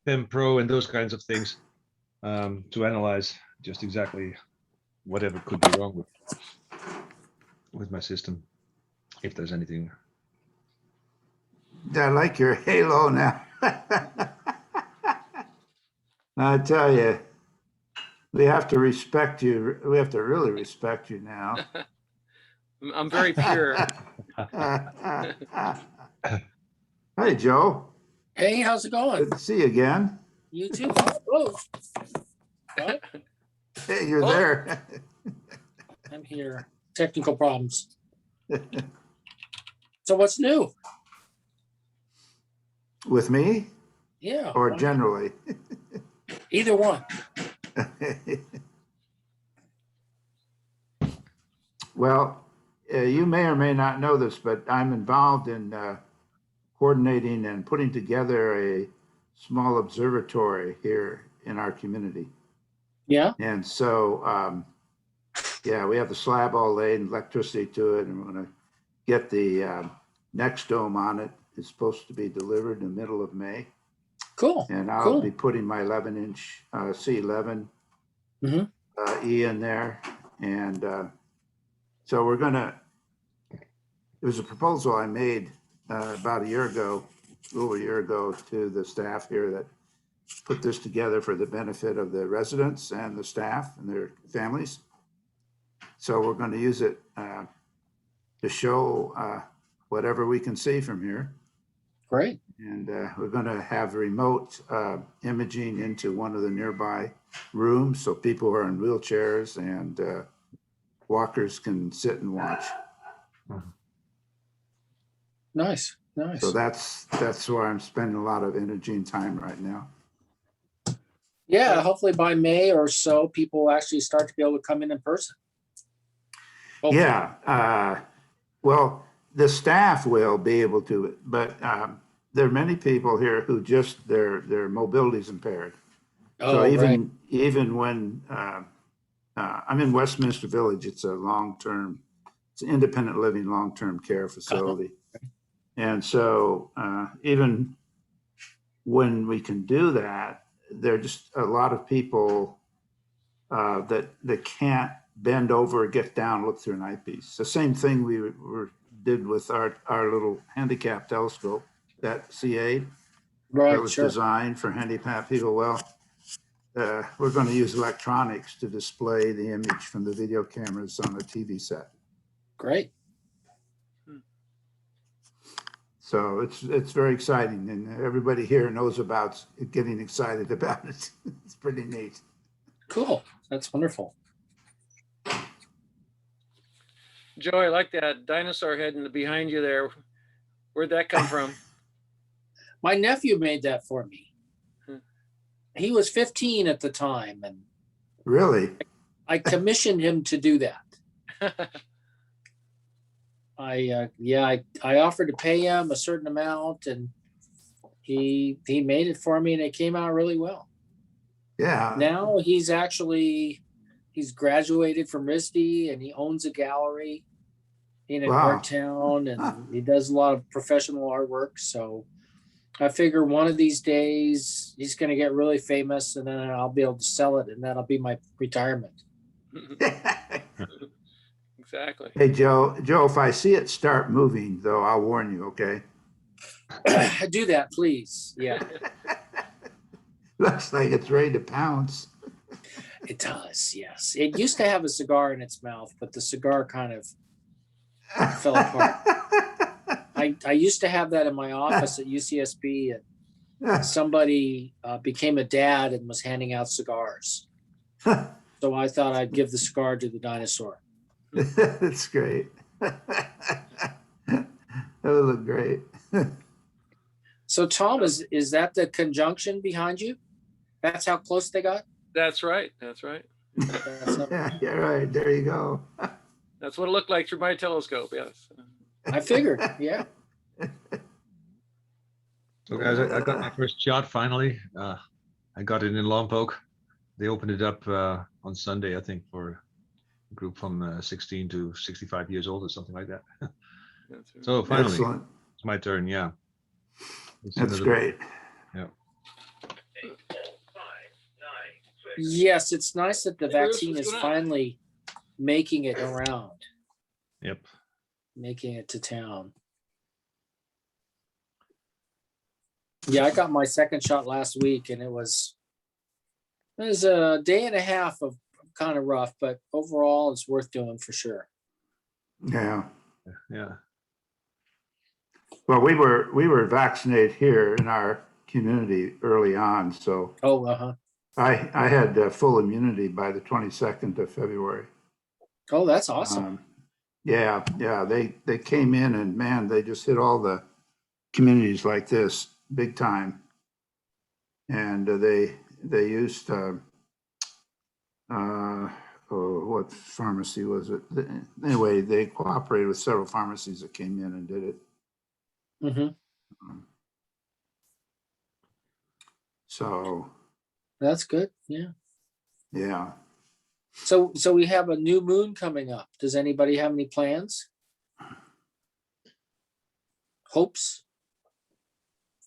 10 Pro and those kinds of things to analyze just exactly whatever could be wrong with my system, if there's anything. I like your halo now. I tell you, we have to respect you. We have to really respect you now. I'm very pure. Hey, Joe. Hey, how's it going? Good to see you again. You too. Oh, what? Hey, you're Oh. there. I'm here. Technical problems. So what's new? With me Yeah. or why- generally? Either one. Well, you may or may not know this, but I'm involved in coordinating and putting together a small observatory here in our community. Yeah. And so, yeah, we have the slab all laid and electricity to it, and we're going to get the next dome on it. It's supposed to be delivered in the middle of May. Cool. And I'll Cool. be putting my 11-inch C11 Mhm. E in there. And so we're going to, it was a proposal I made about a year ago, a little over a year ago, to the staff here that put this together for the benefit of the residents and the staff and their families. So we're going to use it to show whatever we can see from here. Great. And we're going to have remote imaging into one of the nearby rooms so people who are in wheelchairs and walkers can sit and watch. Nice. Nice. So that's where I'm spending a lot of energy and time right now. Yeah. Hopefully by May or so, people will actually start to be able to come in person. Hopefully. Yeah. Well, the staff will be able to, but there are many people here who just their mobility is impaired. So Oh, right. even when I'm in Westminster Village, it's an independent living long-term care facility. And so even when we can do that, there are just a lot of people that can't bend over, get down, look through an eyepiece. The same thing we did with our little handicap telescope, that C8 Right. that was Sure. designed for handicapped people. Well, we're going to use electronics to display the image from the video cameras on a TV set. Great. So it's very exciting, and everybody here knows about getting excited about it. It's pretty neat. Cool. That's wonderful. Joe, I like that dinosaur head in the behind you there. Where'd that come from? My nephew made that for me. Hmm. He was 15 at the time, and Really? I commissioned him to do that. I offered to pay him a certain amount, and he made it for me, and it came out really well. Yeah. Now he's graduated from RISD, and he owns a gallery in an Wow. art town, and he does a lot of professional artwork. So I figure one of these days he's going to get really famous, and then I'll be able to sell it, and that'll be my retirement. Exactly. Hey, Joe, if I see it start moving, though, I'll warn you, okay? Do that, please. Yeah, Looks like it's ready to pounce. it does. Yes, it used to have a cigar in its mouth, but the cigar kind of fell apart. I used to have that in my office at UCSB, and somebody became a dad and was handing out cigars. So I thought I'd give the cigar to the dinosaur. That's great. That would look great. So Tom, is that the conjunction behind you? That's how close they got? That's right. That's right. Yeah, right. There you go. That's what it looked like through my telescope. Yes. I figured, yeah. So guys, I got my first shot finally. I got it in Lompoc. They opened it up on Sunday, I think, for a group from 16 to 65 years old or something like that. That's right. So finally, Excellent. it's my turn. Yeah. That's great. Yeah. Yes, it's nice that the Hey, Bruce, vaccine what's is going on? finally making it around, Yep. making it to town. Yeah, I got my second shot last week, and it was a day and a half of kind of rough, but overall, it's worth doing for sure. Yeah. Yeah. Well, we were vaccinated here in our community early on, so Oh, I had full immunity by the 22nd of February. Oh, that's awesome. Yeah, they came in and man, they just hit all the communities like this big time, and they used what pharmacy was it? Anyway, they cooperated with several pharmacies that came in and did it. So That's good. Yeah. yeah. So we have a new moon coming up. Does anybody have any plans? Hopes?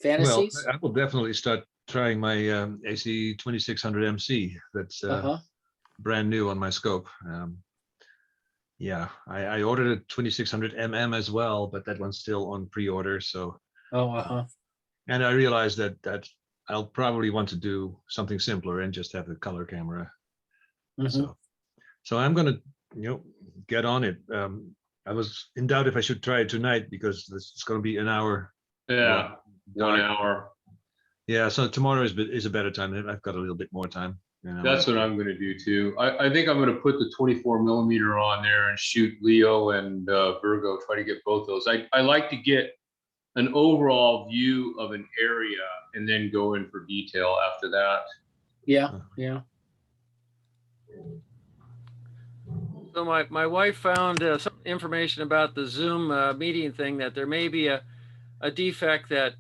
Well, Fantasies? I will definitely start trying my AC 2600 MC. That's brand new on my scope. Yeah, I ordered a 2600 MM as well, but that one's still on pre-order. So, and I realized that I'll probably want to do something simpler and just have a color camera. So I'm gonna, get on it. I was in doubt if I should try it tonight because it's going to be an hour. Yeah, 1 hour. Yeah, so tomorrow is a better time. I've got a little bit more time. That's what I'm going to do too. I think I'm going to put the 24 millimeter on there and shoot Leo and Virgo. Try to get both those. I like to get an overall view of an area and then go in for detail after that. Yeah. So my wife found some information about the Zoom meeting thing, that there may be a defect that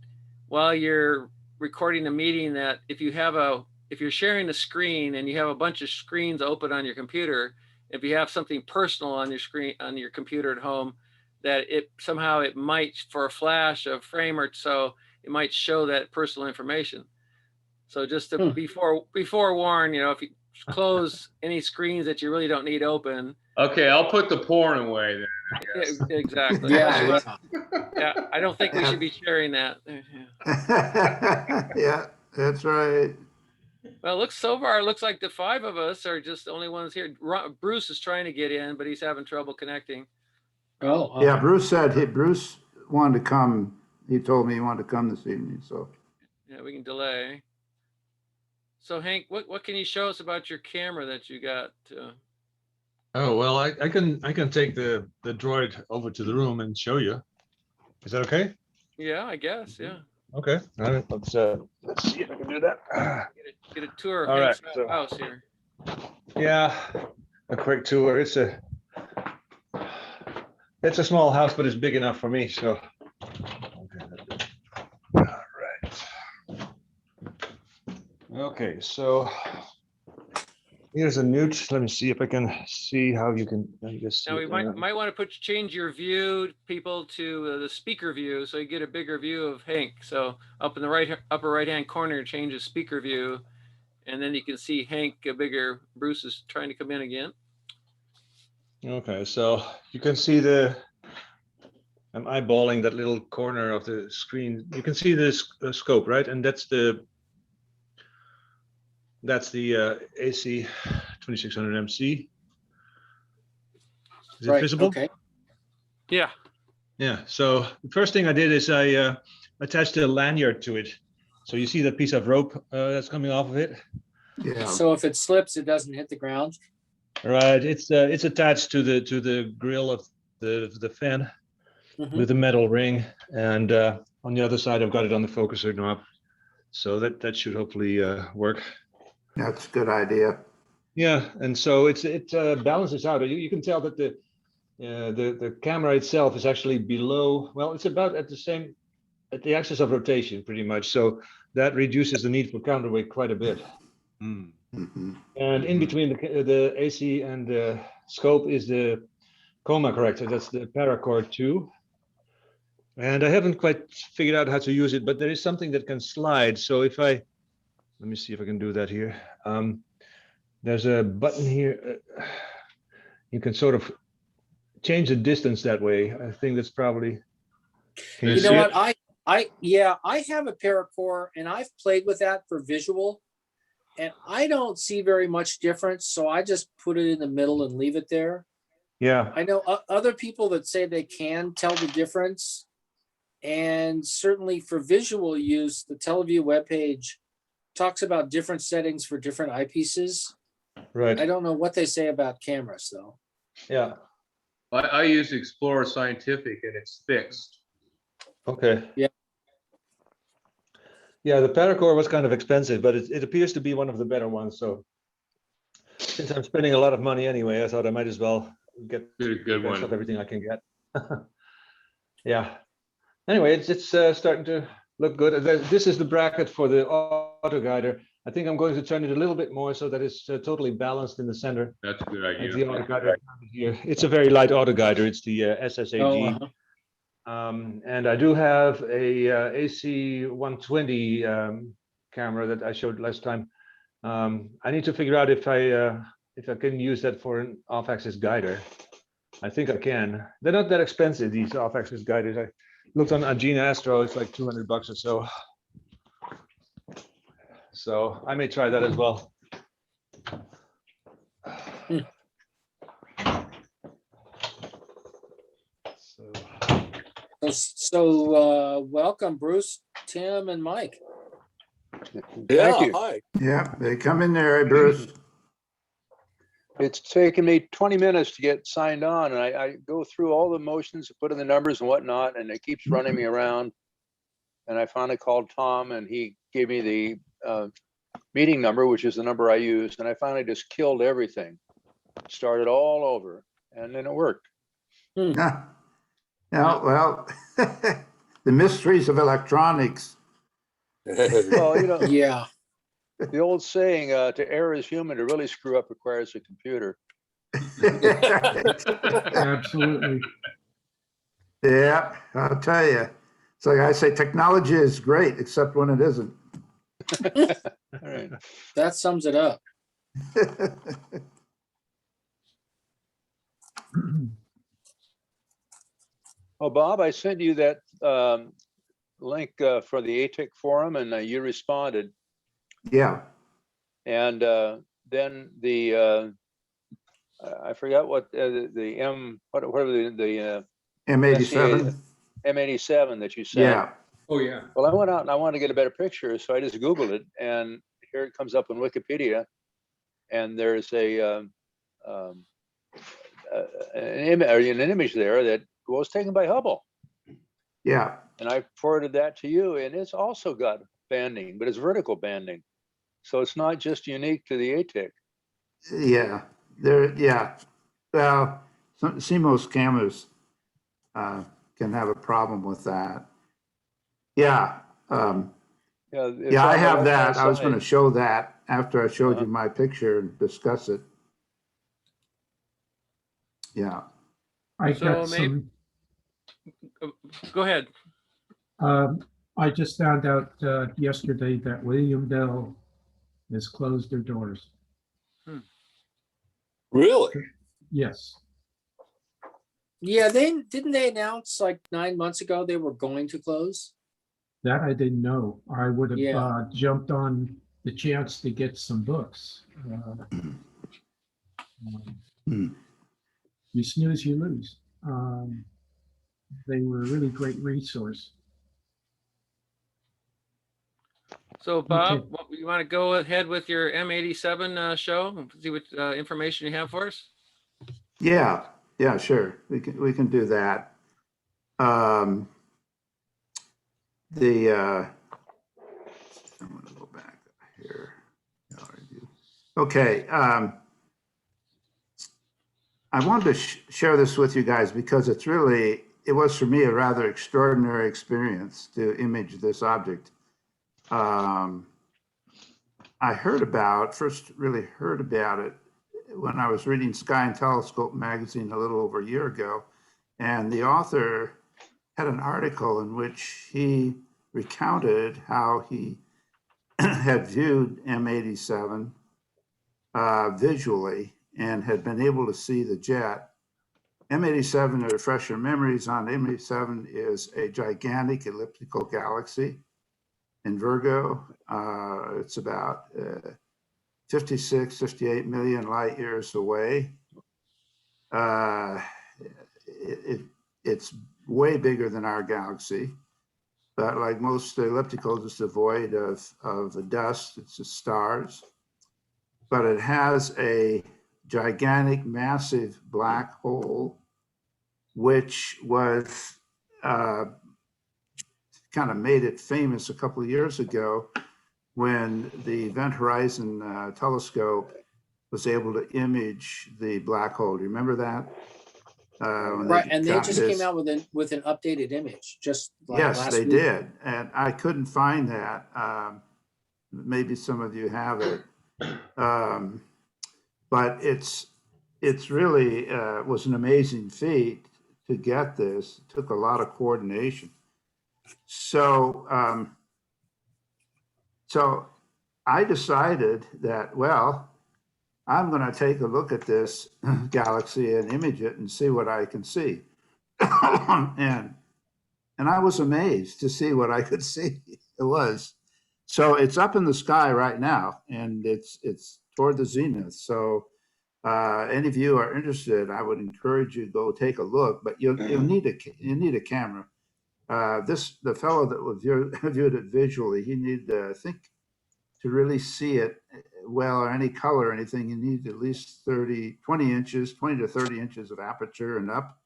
while you're recording a meeting, that if you're sharing a screen and you have a bunch of screens open on your computer, if you have something personal on your screen on your computer at home, that it might, for a flash, a frame or so, it might show that personal information. So just to be forewarned, if you close any screens that you really don't need open. Okay, I'll put the porn away then, I guess. Exactly. Yeah. I don't think we should be sharing that. Yeah, that's right. Well, so far, it looks like the five of us are just the only ones here. Bruce is trying to get in, but he's having trouble connecting. Yeah, Bruce said Bruce wanted to come. He told me he wanted to come this evening, so. Yeah, we can delay. So Hank, what can you show us about your camera that you got? Oh, well, I can take the droid over to the room and show you. Is that okay? Yeah, I guess. Yeah. Okay. All right. Let's see if I can do that. Get a tour of All Hank's right, house here. Yeah, a quick tour. It's a small house, but it's big enough for me. So. All right. Okay, so here's a newt. Let me see if I can see how you can. Now we might want to change your view, people, to the speaker view, so you get a bigger view of Hank. So up in the upper right hand corner, change the speaker view, and then you can see Hank bigger. Bruce is trying to come in again. Okay, so you can see I'm eyeballing that little corner of the screen. You can see this scope, right? And that's the AC 2600 MC. Is it visible? Okay. Yeah. Yeah. So the first thing I did is I attached a lanyard to it. So you see that piece of rope that's coming off of it. Yeah. So if it slips, it doesn't hit the ground. Right. It's attached to the grill of the fan with a metal ring, and on the other side I've got it on the focuser knob. So that should hopefully work. That's a good idea. Yeah, and so it balances out. You can tell that the camera itself is actually below. Well, it's about at the axis of rotation, pretty much. So that reduces the need for counterweight quite a bit. Mm-hmm. And in between the AC and the scope is the coma corrector. That's the paracord 2. And I haven't quite figured out how to use it, but there is something that can slide. So let me see if I can do that here. there's a button here. You can sort of change the distance that way. I think that's probably. Can You You see know it? what? I have a paracore and I've played with that for visual, and I don't see very much difference. So I just put it in the middle and leave it there. Yeah. I know other people that say they can tell the difference. And certainly for visual use, the TeleView webpage talks about different settings for different eyepieces. Right. I don't know what they say about cameras though. Yeah. I use Explorer Scientific and it's fixed. Okay. Yeah. Yeah, the paracore was kind of expensive, but it appears to be one of the better ones. So since I'm spending a lot of money anyway, I thought I might as well get Did a good the best of one. everything I can get. Yeah. Anyway, it's starting to look good. This is the bracket for the auto guider. I think I'm going to turn it a little bit more so that it's totally balanced in the center. That's a good Like the idea. auto guider here. It's a very light auto guider. It's the SSAG. Oh, And I do have a AC 120 camera that I showed last time. I need to figure out if I can use that for an off-axis guider. I think I can. They're not that expensive, these off-axis guiders. I looked on Agena Astro, it's like $200 or so. So I may try that as well. So welcome, Bruce, Tim, and Mike. Thank you. Hi. Yeah, they come in there, Bruce. It's taken me 20 minutes to get signed on, and I go through all the motions, put in the numbers and whatnot, and it keeps running me around. And I finally called Tom, and he gave me the meeting number, which is the number I used, and I finally just killed everything, started all over, and then it worked. Yeah. Yeah, well, the mysteries of electronics. Well, you know, Yeah. the old saying, to err is human, to really screw up requires a computer. Absolutely. Yeah, I'll tell you. It's like I say, technology is great, except when it isn't. All right. That sums it up. Oh, Bob, I sent you that link for the ATIC forum, and you responded. Yeah, And then the I forgot what the whatever the M87. M87 that you sent. Yeah, Oh, yeah. Well, I went out and I wanted to get a better picture, so I just Googled it, and here it comes up on Wikipedia, and there's an image there that was taken by Hubble, yeah, and I forwarded that to you, and it's also got banding, but it's vertical banding, so it's not just unique to the ATIC. yeah. Yeah. Well, some CMOS cameras can have a problem with that. Yeah. It's Yeah, I on the have left-hand that. I was going to side. show that after I showed you my picture and discuss it. Yeah. I So got maybe- some, Go ahead. I just found out yesterday that William Bell has closed their doors. Really? Yes. Yeah, didn't they announce like 9 months ago they were going to close? That I didn't know. I would have Yeah. jumped on the chance to get some books. You snooze, you lose. They were a really great resource. So Bob, Okay. you want to go ahead with your M87 show? See what information you have for us? Yeah. Yeah, sure. We can do that. I'm going to go back here. Okay. I wanted to share this with you guys because it was for me a rather extraordinary experience to image this object. I first really heard about it when I was reading Sky and Telescope magazine a little over a year ago, and the author had an article in which he recounted how he had viewed M87 visually and had been able to see the jet. M87, to refresh your memories on M87, is a gigantic elliptical galaxy in Virgo. It's about 56, 58 million light years away. It's way bigger than our galaxy, but like most ellipticals, it's devoid of dust. It's just stars. But it has a gigantic, massive black hole, which was kind of made it famous a couple of years ago when the Event Horizon telescope was able to image the black hole. Do you remember that? Right, and they just came out with an updated image just yes, last they week. did, and I couldn't find that. Maybe some of you have it, but it's really was an amazing feat to get this. It took a lot of coordination. So so I decided that, well, I'm going to take a look at this galaxy and image it and see what I can see. and I was amazed to see what I could see. It was. So it's up in the sky right now, and it's toward the zenith. So any of you are interested, I would encourage you to go take a look, but you'll need a camera. The fellow that viewed it visually, he needed, I think, to really see it well, or any color or anything, you need at least 20 to 30 inches of aperture and up.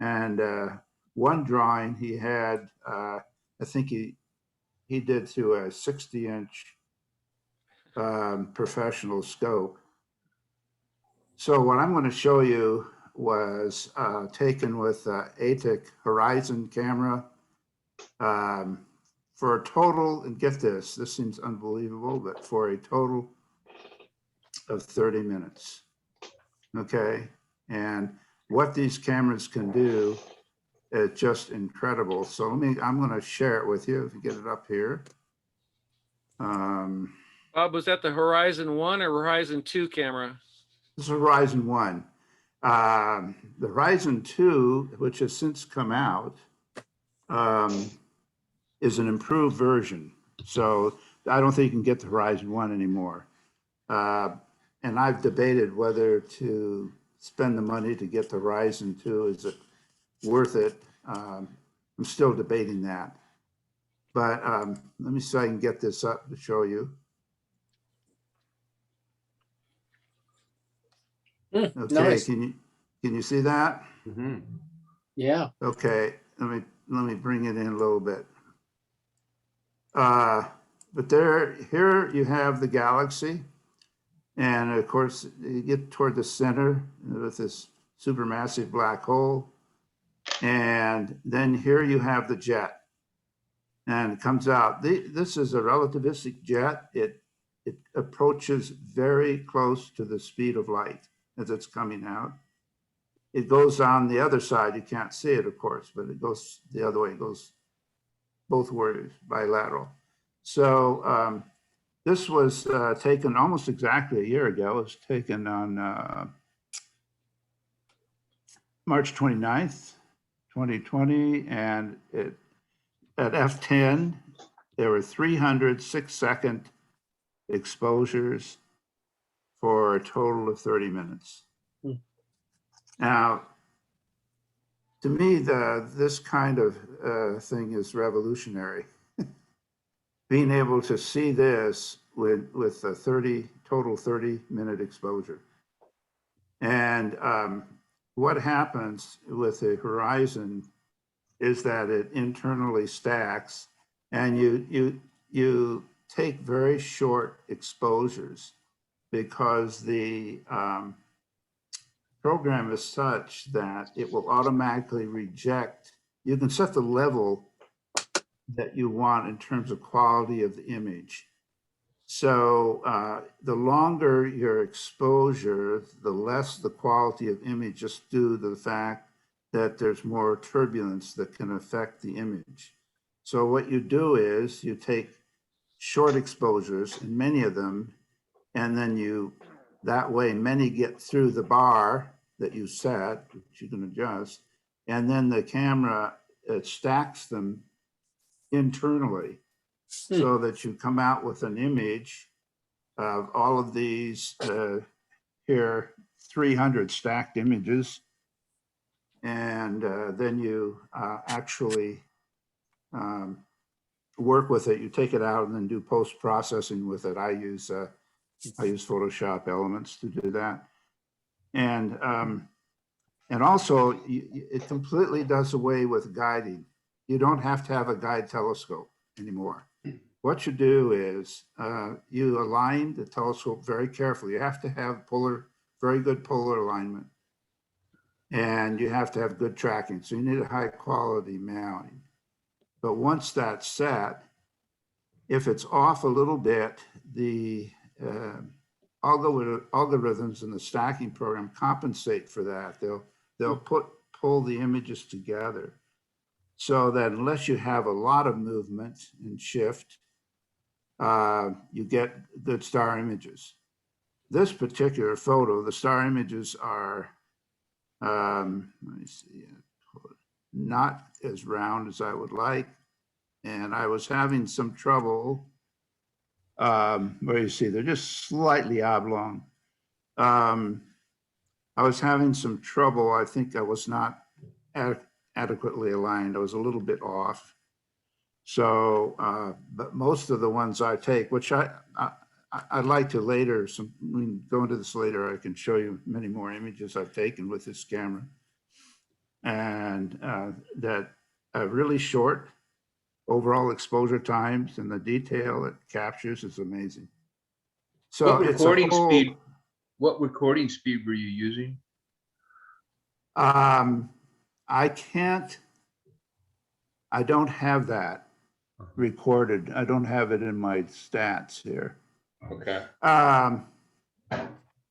And one drawing he had, I think he did to a 60-inch professional scope. So what I'm going to show you was taken with ATIC Horizon camera for a total, and get this seems unbelievable, but for a total of 30 minutes. Okay. And what these cameras can do is just incredible. So I'm going to share it with you if you get it up here. Bob, was that the Horizon 1 or Horizon 2 camera? This is Horizon 1. The Horizon 2, which has since come out, is an improved version. So I don't think you can get the Horizon 1 anymore. And I've debated whether to spend the money to get the Horizon 2. Is it worth it? I'm still debating that. But let me see if I can get this up to show you. Okay, Nice. can you see that? Mm-hmm. Yeah. Okay, let me bring it in a little bit. But here you have the galaxy. And of course, you get toward the center with this supermassive black hole. And then here you have the jet. And it comes out. This is a relativistic jet. It approaches very close to the speed of light as it's coming out. It goes on the other side. You can't see it, of course, but it goes the other way. It goes both ways, bilateral. So this was taken almost exactly a year ago. It was taken on March 29th, 2020. And at F10, there were 300 6-second exposures for a total of 30 minutes. Now, to me, this kind of thing is revolutionary. Being able to see this with a total 30-minute exposure. And what happens with the Horizon is that it internally stacks, and you take very short exposures because the program is such that it will automatically reject. You can set the level that you want in terms of quality of the image. So the longer your exposure, the less the quality of image, just due to the fact that there's more turbulence that can affect the image. So what you do is you take short exposures, and many of them, and then That way, many get through the bar that you set, which you can adjust, and then the camera, it stacks them internally so that you come out with an image of all of these here, 300 stacked images. And then you actually work with it. You take it out and then do post-processing with it. I use Photoshop Elements to do that. And also, it completely does away with guiding. You don't have to have a guide telescope anymore. What you do is you align the telescope very carefully. You have to have very good polar alignment. And you have to have good tracking. So you need a high quality mounting. But once that's set, if it's off a little bit, the algorithms in the stacking program compensate for that. They'll pull the images together so that unless you have a lot of movement and shift, you get good star images. This particular photo, the star images are, let me see, not as round as I would like. And I was having some trouble, where you see they're just slightly oblong. I was having some trouble. I think I was not adequately aligned. I was a little bit off. So, but most of the ones I take, which I'd like to later, we can go into this later, I can show you many more images I've taken with this camera. And that really short overall exposure times and the detail it captures is amazing. So what recording speed? What recording speed were you using? I don't have that recorded. I don't have it in my stats here. Okay. So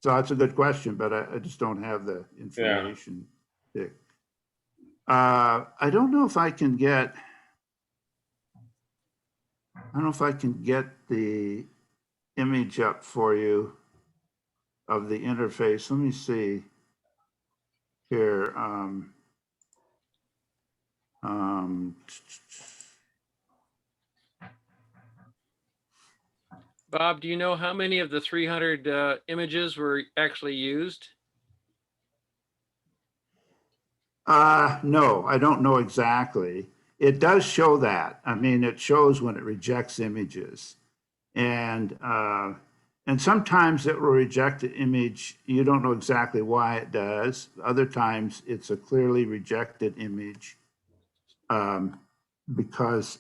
that's a good question, but I just don't have the information. Yeah. I don't know if I can get the image up for you of the interface. Let me see here. Bob, do you know how many of the 300 images were actually used? No, I don't know exactly. It does show that. I mean, it shows when it rejects images. And sometimes it will reject the image. You don't know exactly why it does. Other times it's a clearly rejected image because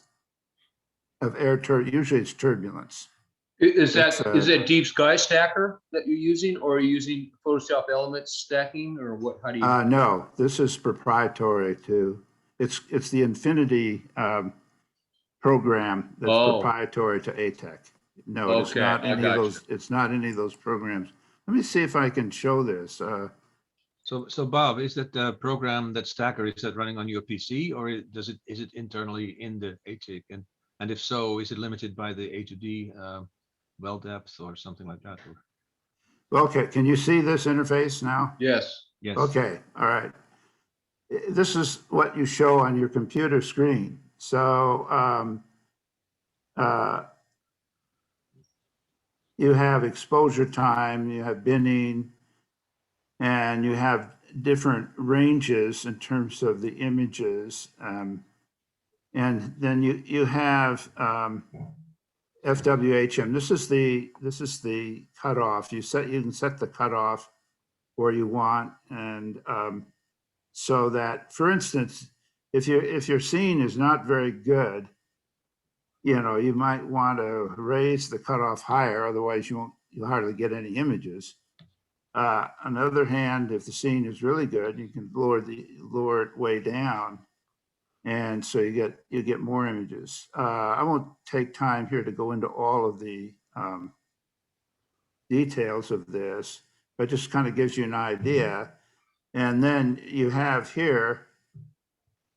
of usually it's turbulence. Is that Deep Sky Stacker that you're using, or are you using Photoshop Elements stacking, or what? How do you? No, this is proprietary too. It's the Infinity program that's proprietary to ATEC. No, it's not any of those. It's not any of those programs. Let me see if I can show this. So Bob, is that the program, that Stacker, is that running on your PC, or is it internally in the ATEC? And if so, is it limited by the A2D well depth or something like that? Okay, can you see this interface now? Yes. Yes. Okay, all right. This is what you show on your computer screen. So you have exposure time, you have binning, and you have different ranges in terms of the images. And then you have FWHM. This is the cutoff. You can set the cutoff where you want, and so that, for instance, if your scene is not very good, you might want to raise the cutoff higher. Otherwise, you'll hardly get any images. On the other hand, if the scene is really good, you can lower it way down. And so you get more images. I won't take time here to go into all of the details of this, but just kind of gives you an idea. And then you have here,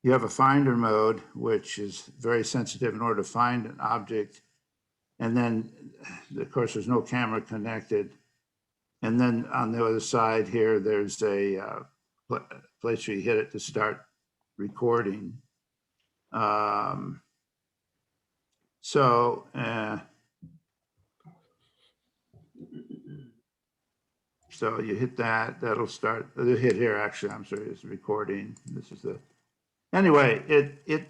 you have a finder mode, which is very sensitive in order to find an object. And then, of course, there's no camera connected. And then on the other side here, there's a place where you hit it to start recording. So you hit that, that'll start, the hit here, actually, I'm sorry, is recording. This is the, anyway, it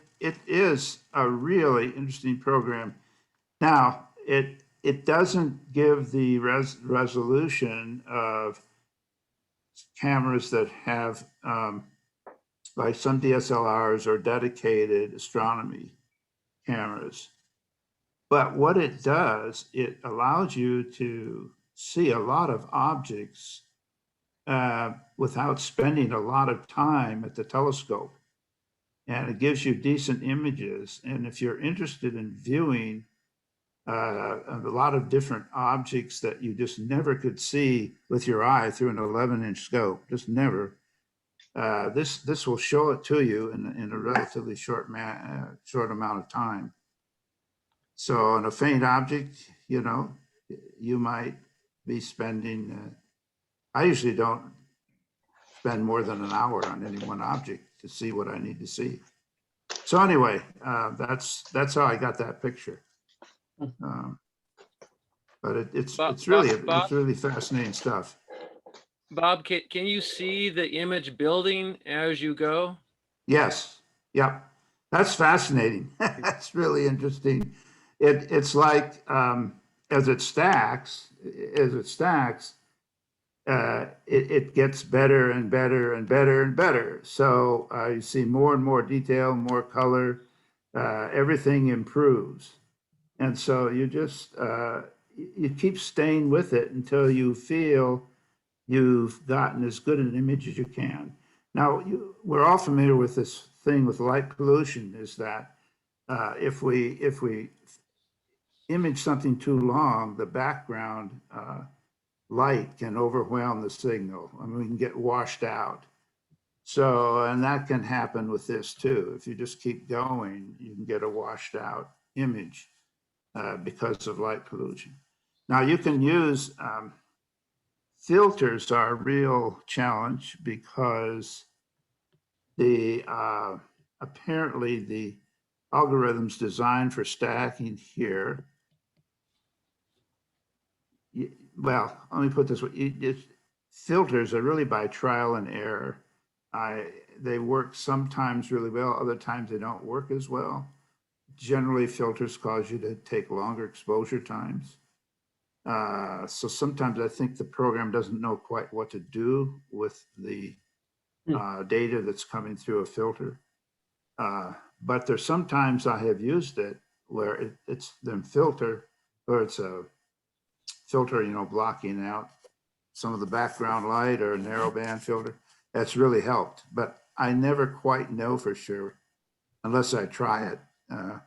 is a really interesting program. Now, it doesn't give the resolution of cameras that have, like some DSLRs or dedicated astronomy cameras. But what it does, it allows you to see a lot of objects without spending a lot of time at the telescope. And it gives you decent images. And if you're interested in viewing a lot of different objects that you just never could see with your eye through an 11-inch scope, just never, this will show it to you in a relatively short amount of time. So on a faint object, you know, you might be spending, I usually don't spend more than an hour on any one object to see what I need to see. So anyway, that's how I got that picture. But it's really fascinating stuff. Bob, can you see the image building as you go? Yes. Yep. That's fascinating. That's really interesting. It's like as it stacks, it gets better and better and better and better. So you see more and more detail, more color, everything improves. And so you just, you keep staying with it until you feel you've gotten as good an image as you can. Now, we're all familiar with this thing with light pollution, is that if we image something too long, the background light can overwhelm the signal. I mean, we can get washed out. So, and that can happen with this too. If you just keep going, you can get a washed out image because of light pollution. Now, you can use filters are a real challenge because apparently the algorithms designed for stacking here. Well, let me put this way. Filters are really by trial and error. They work sometimes really well, other times they don't work as well. Generally, filters cause you to take longer exposure times. So sometimes I think the program doesn't know quite what to do with the data that's coming through a filter. But there's sometimes I have used it where it's the filter, or it's a filter, you know, blocking out some of the background light, or a narrowband filter. That's really helped, but I never quite know for sure unless I try it, kind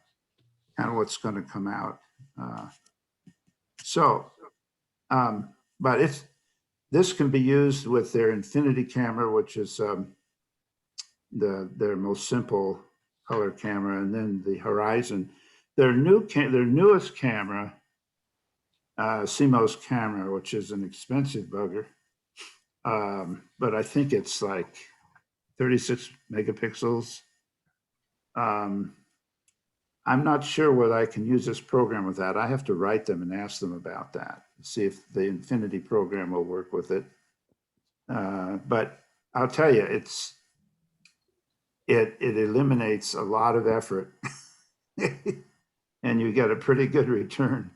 of what's going to come out. But this can be used with their infinity camera, which is their most simple color camera, and then the Horizon. Their newest camera, CMOS camera, which is an expensive bugger, but I think it's like 36 megapixels. I'm not sure whether I can use this program with that. I have to write them and ask them about that, see if the Infinity program will work with it. But I'll tell you, it eliminates a lot of effort and you get a pretty good return,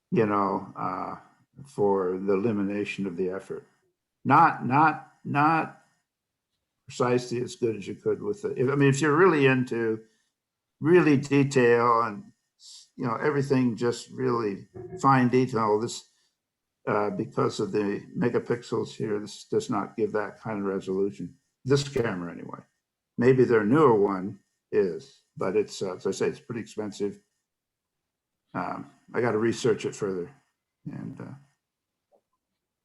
you know, for the elimination of the effort. Not precisely as good as you could with it. I mean, if you're really into really detail and, you know, everything just really fine detail, this because of the megapixels here, this does not give that kind of resolution. This camera anyway. Maybe their newer one is, but it's, as I say, it's pretty expensive. I got to research it further, and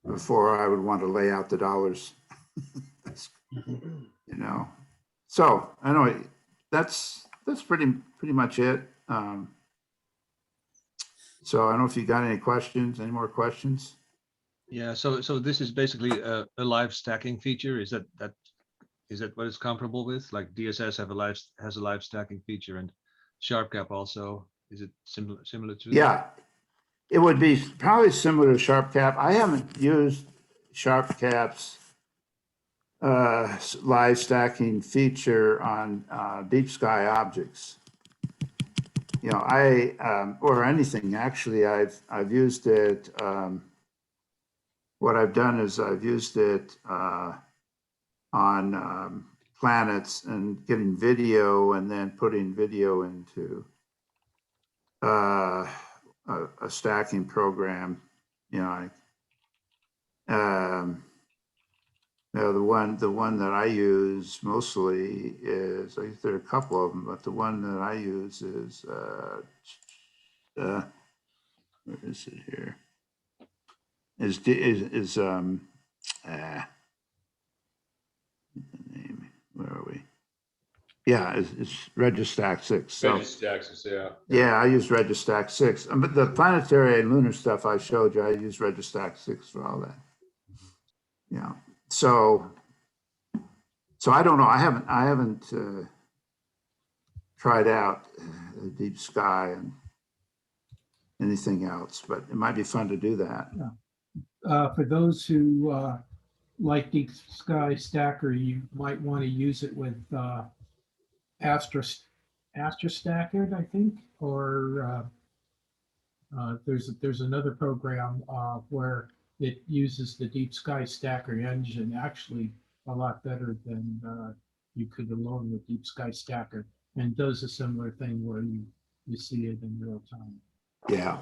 before I would want to lay out the dollars. You know, so anyway, that's pretty much it. So I don't know if you got any questions, any more questions. Yeah, so this is basically a live stacking feature. Is that what it's comparable with? Like DSS has a live stacking feature, and SharpCap also. Is it similar to that? Yeah, it would be probably similar to SharpCap. I haven't used SharpCap's live stacking feature on deep sky objects. You know, or anything actually. I've used it. What I've done is I've used it on planets and getting video, and then putting video into a stacking program. You know, the one that I use mostly is, there are a couple of them, but the one that I use is where is it here? Name, where are we? Yeah, it's Registack 6. So Registack, yeah. yeah, I use Registack 6. But the planetary and lunar stuff I showed you, I use Registack 6 for all that. Yeah. So I don't know. I haven't tried out deep sky and anything else, but it might be fun to do that. For those who like Deep Sky Stacker, you might want to use it with Astrostacker, I think, or there's another program where it uses the Deep Sky Stacker engine actually a lot better than you could alone with Deep Sky Stacker, and does a similar thing where you see it in real time. Yeah.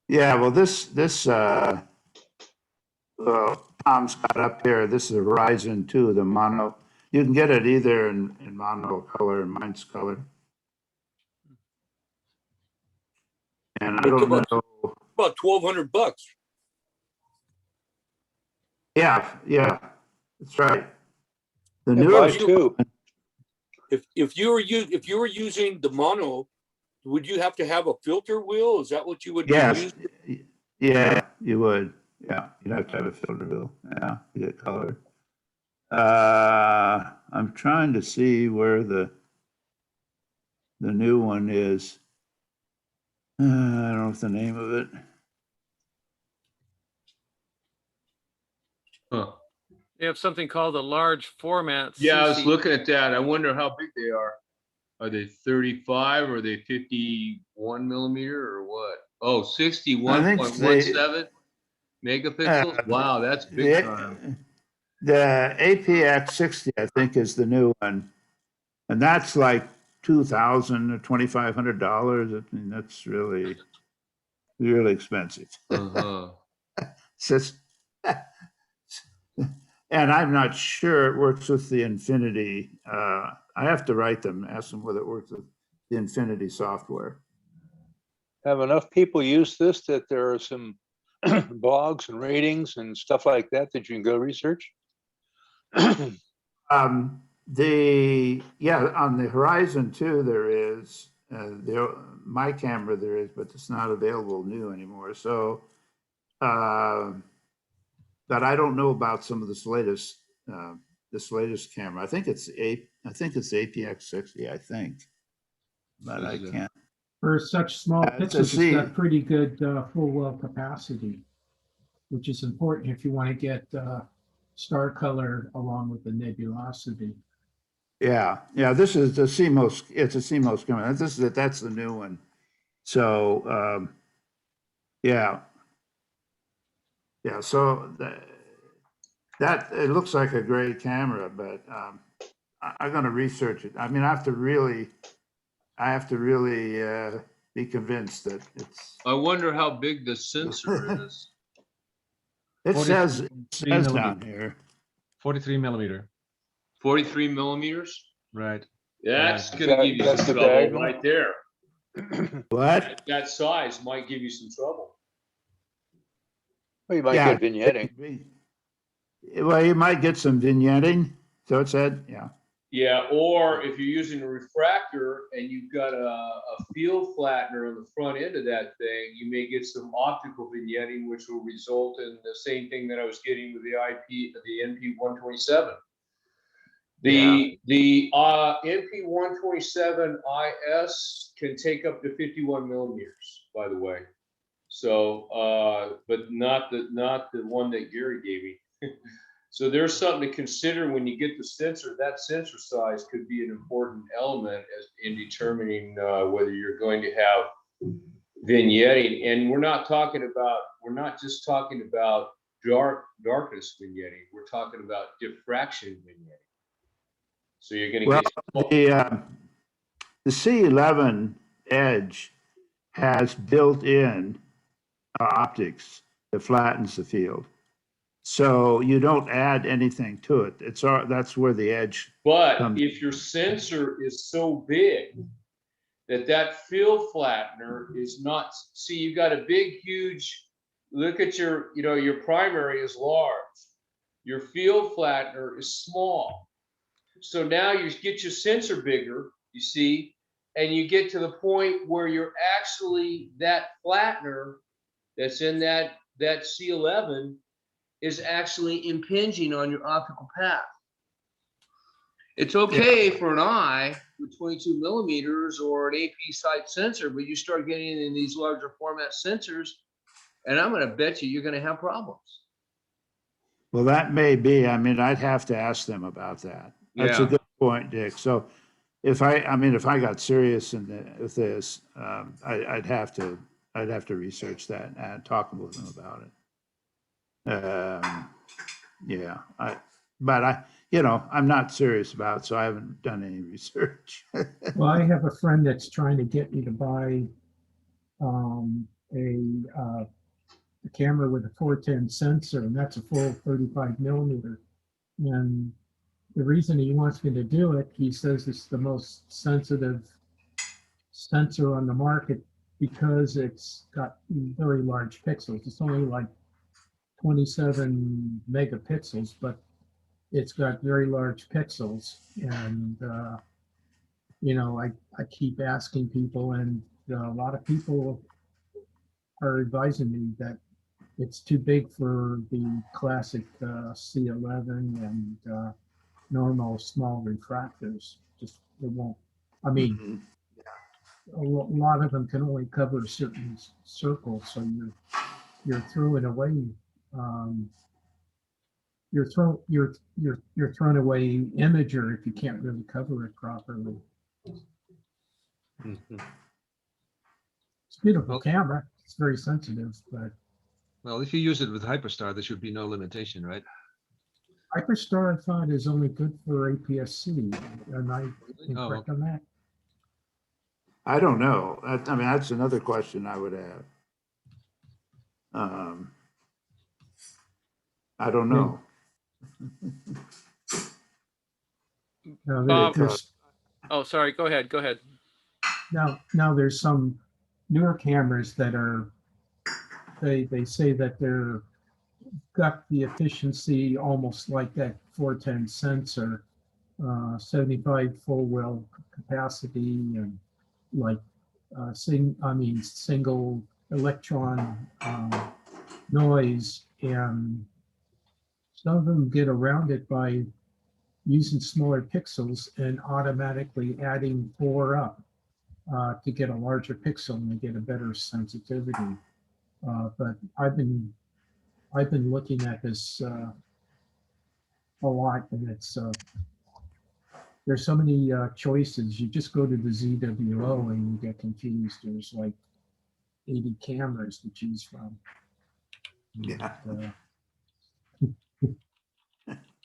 Yeah, well, this Tom's got up here, this is a Horizon 2, the mono. You can get it either in mono color, and mine's color. And I don't know. About $1,200. Yeah, that's right. The Yeah, newer, buy two. If you were using the mono, would you have to have a filter wheel? Is that what you would yes, use? yeah, you would. Yeah, you'd have to have a filter wheel. Yeah, to get color. I'm trying to see where the new one is. I don't know if the name of it. Huh. They have something called a large format. Yeah, I was CC. looking at that. I wonder how big they are. Are they 35 or are they 51 millimeter or what? Oh, 61.17 megapixels. Wow, that's big time. The APX 60, I think, is the new one, and that's like $2,000 or $2,500. I mean, that's really expensive. Uh-huh. It's just, and I'm not sure it works with the Infinity. I have to write them, ask them whether it works with the Infinity software. Have enough people use this that there are some blogs and ratings and stuff like that you can go research? On the Horizon 2 there is, my camera there is, but it's not available new anymore. So, but I don't know about some of this latest camera. I think it's APX 60, I think, but I can't. For such small It's a pixels, C. it's got pretty good full well capacity, which is important if you want to get star color along with the nebulosity. Yeah, this is the CMOS. It's a CMOS camera. That's the new one. So, yeah. So that it looks like a great camera, but I'm going to research it. I mean, I have to really be convinced that it's. I wonder how big the sensor is. It says down millimeter. here. 43 millimeter. 43 millimeters. Right. That's Yeah. gonna give you That's some the trouble diagonal? right there. What? That size might give you some trouble. Well, you might get vignetting. Well, you might get some vignetting. So it said, yeah. Yeah, or if you're using a refractor and you've got a field flattener on the front end of that thing, you may get some optical vignetting, which will result in the same thing that I was getting with the NP127. The NP127 IS can take up to 51 millimeters, by the way. So, but not the one that Gary gave me. So there's something to consider when you get the sensor. That sensor size could be an important element in determining whether you're going to have vignetting. And we're not just talking about darkness vignetting. We're talking about diffraction vignetting. So you're going to get the C11 Edge has built-in optics that flattens the field. So you don't add anything to it. That's where the Edge. But if your sensor is so big that field flattener is not, see, you've got a big, huge, look at your primary is large. Your field flattener is small. So now you get your sensor bigger, you see, and you get to the point where you're actually, that flattener that's in that C11 is actually impinging on your optical path. It's okay for an eye with 22 millimeters or an AP site sensor, but you start getting in these larger format sensors, and I'm going to bet you're going to have problems. Well, that may be. I mean, I'd have to ask them about that. That's a good point, Dick. So if I got serious with this, I'd have to research that and talk with them about it. Yeah, I'm not serious about it, so I haven't done any research. Well, I have a friend that's trying to get me to buy a camera with a 410 sensor, and that's a full 35 millimeter. And the reason he wants me to do it, he says it's the most sensitive sensor on the market because it's got very large pixels. It's only like 27 megapixels, but it's got very large pixels. And, I keep asking people, and a lot of people are advising me that it's too big for the classic C11 and normal small refractors. Just, it won't. I mean, a lot of them can only cover a certain circle, so you're throwing away. You're throwing away imager if you can't really cover it properly. It's a beautiful camera. It's very sensitive, but. Well, if you use it with Hyperstar, there should be no limitation, right? Hyperstar, I thought, is only good for APS-C. Am I incorrect on that? I don't know. That's another question I would have. I don't know. Bob, oh, sorry. Go ahead. Now there's some newer cameras that are, they say that they're got the efficiency almost like that 410 sensor, 75 full well capacity, and like single electron noise, and some of them get around it by using smaller pixels and automatically adding 4 up to get a larger pixel and get a better sensitivity. But I've been looking at this a lot, and it's there's so many choices. You just go to the ZWO and you get confused. There's like 80 cameras to choose from. Yeah.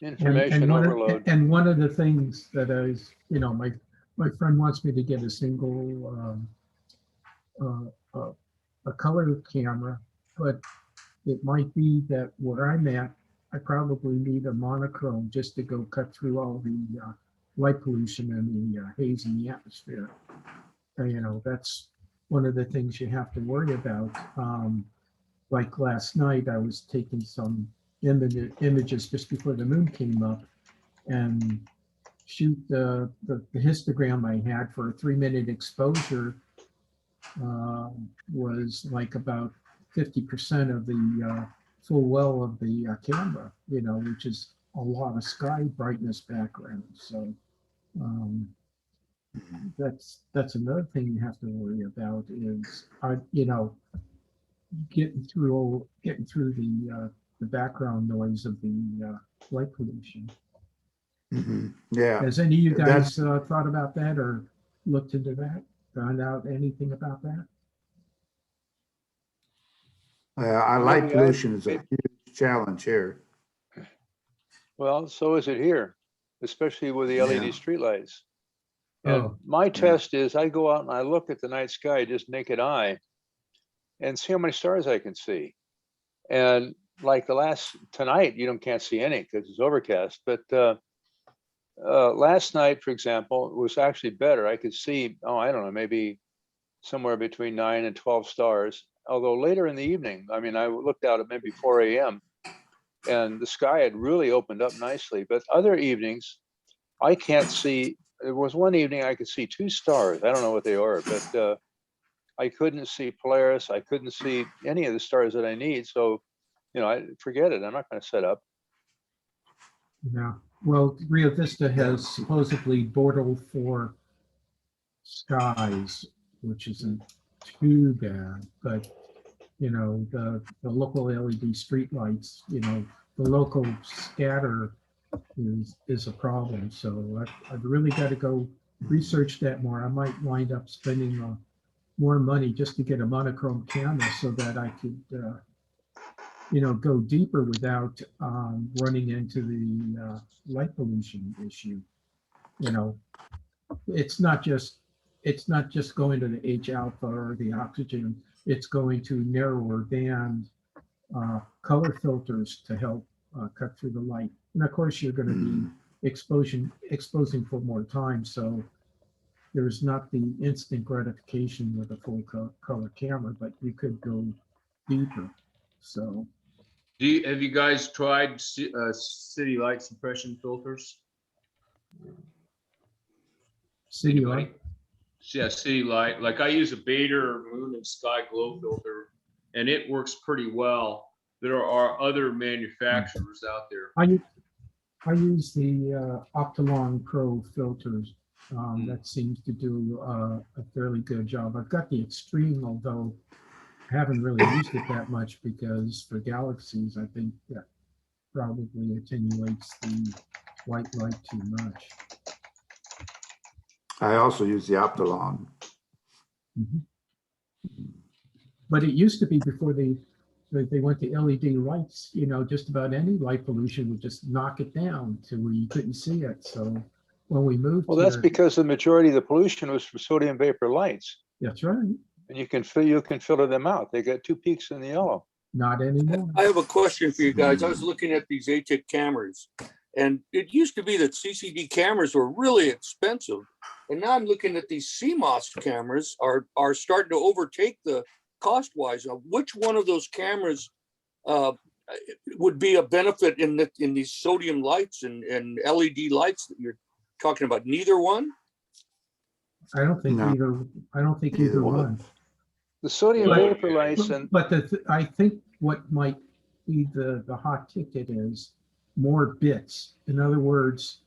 Information overload. And one of the things that is, my friend wants me to get a single a color camera, but it might be that where I'm at, I probably need a monochrome just to go cut through all the light pollution and the haze in the atmosphere. That's one of the things you have to worry about. Like last night, I was taking some images just before the moon came up, and shoot the histogram I had for a 3-minute exposure was like about 50% of the full well of the camera, which is a lot of sky brightness background. So that's another thing you have to worry about is, getting through the background noise of the light pollution. Yeah. Has any of you That's- guys thought about that or looked into that? Found out anything about that? Light Maybe pollution is a huge challenge here. Well, so is it here, especially with the LED Yeah. streetlights. Oh, And my test is I go out and I look at the night sky, just naked eye, and see how many stars I can see. And like tonight, you can't see any because it's overcast. But last night, for example, was actually better. I could see, I don't know, maybe somewhere between 9 and 12 stars. Although later in the evening, I mean, I looked out at maybe 4 a.m. and the sky had really opened up nicely. But other evenings, I can't see. There was one evening I could see 2 stars. I don't know what they are, but I couldn't see Polaris. I couldn't see any of the stars that I need. So, I forget it. I'm not going to set up. yeah. Well, Rio Vista has supposedly bordered for skies, which isn't too bad, but the local LED streetlights, the local scatter is a problem. So I've really got to go research that more. I might wind up spending more money just to get a monochrome camera so that I could, go deeper without running into the light pollution issue. It's not just going to the H alpha or the oxygen. It's going to narrower band color filters to help cut through the light. And of course, you're going to be exposing for more time. So there's not the instant gratification with a full color camera, but you could go deeper. So Have you guys tried city light suppression filters? city Anybody? light. Yeah, city light. Like I use a Bader moon and sky glow filter, and it works pretty well. There are other manufacturers out there. I use the Optilon Pro filters. That seems to do a fairly good job. I've got the Extreme, although I haven't really used it that much because for galaxies, I think that probably attenuates the white light too much. I also use the Optilon. But it used to be before they went to LED lights, just about any light pollution would just knock it down to where you couldn't see it. So when we moved Well, that's here, because the majority of the pollution was from sodium vapor lights. that's right. And you can filter them out. They got 2 peaks in the yellow. Not anymore. I have a question for you guys. I was looking at these ATIC cameras, and it used to be that CCD cameras were really expensive. And now I'm looking at these CMOS cameras are starting to overtake the cost-wise. Which one of those cameras would be a benefit in these sodium lights and LED lights that you're talking about? Neither one? I don't think No. either one. The sodium But- vapor lights and But I think what might be the hot ticket is more bits. In other words,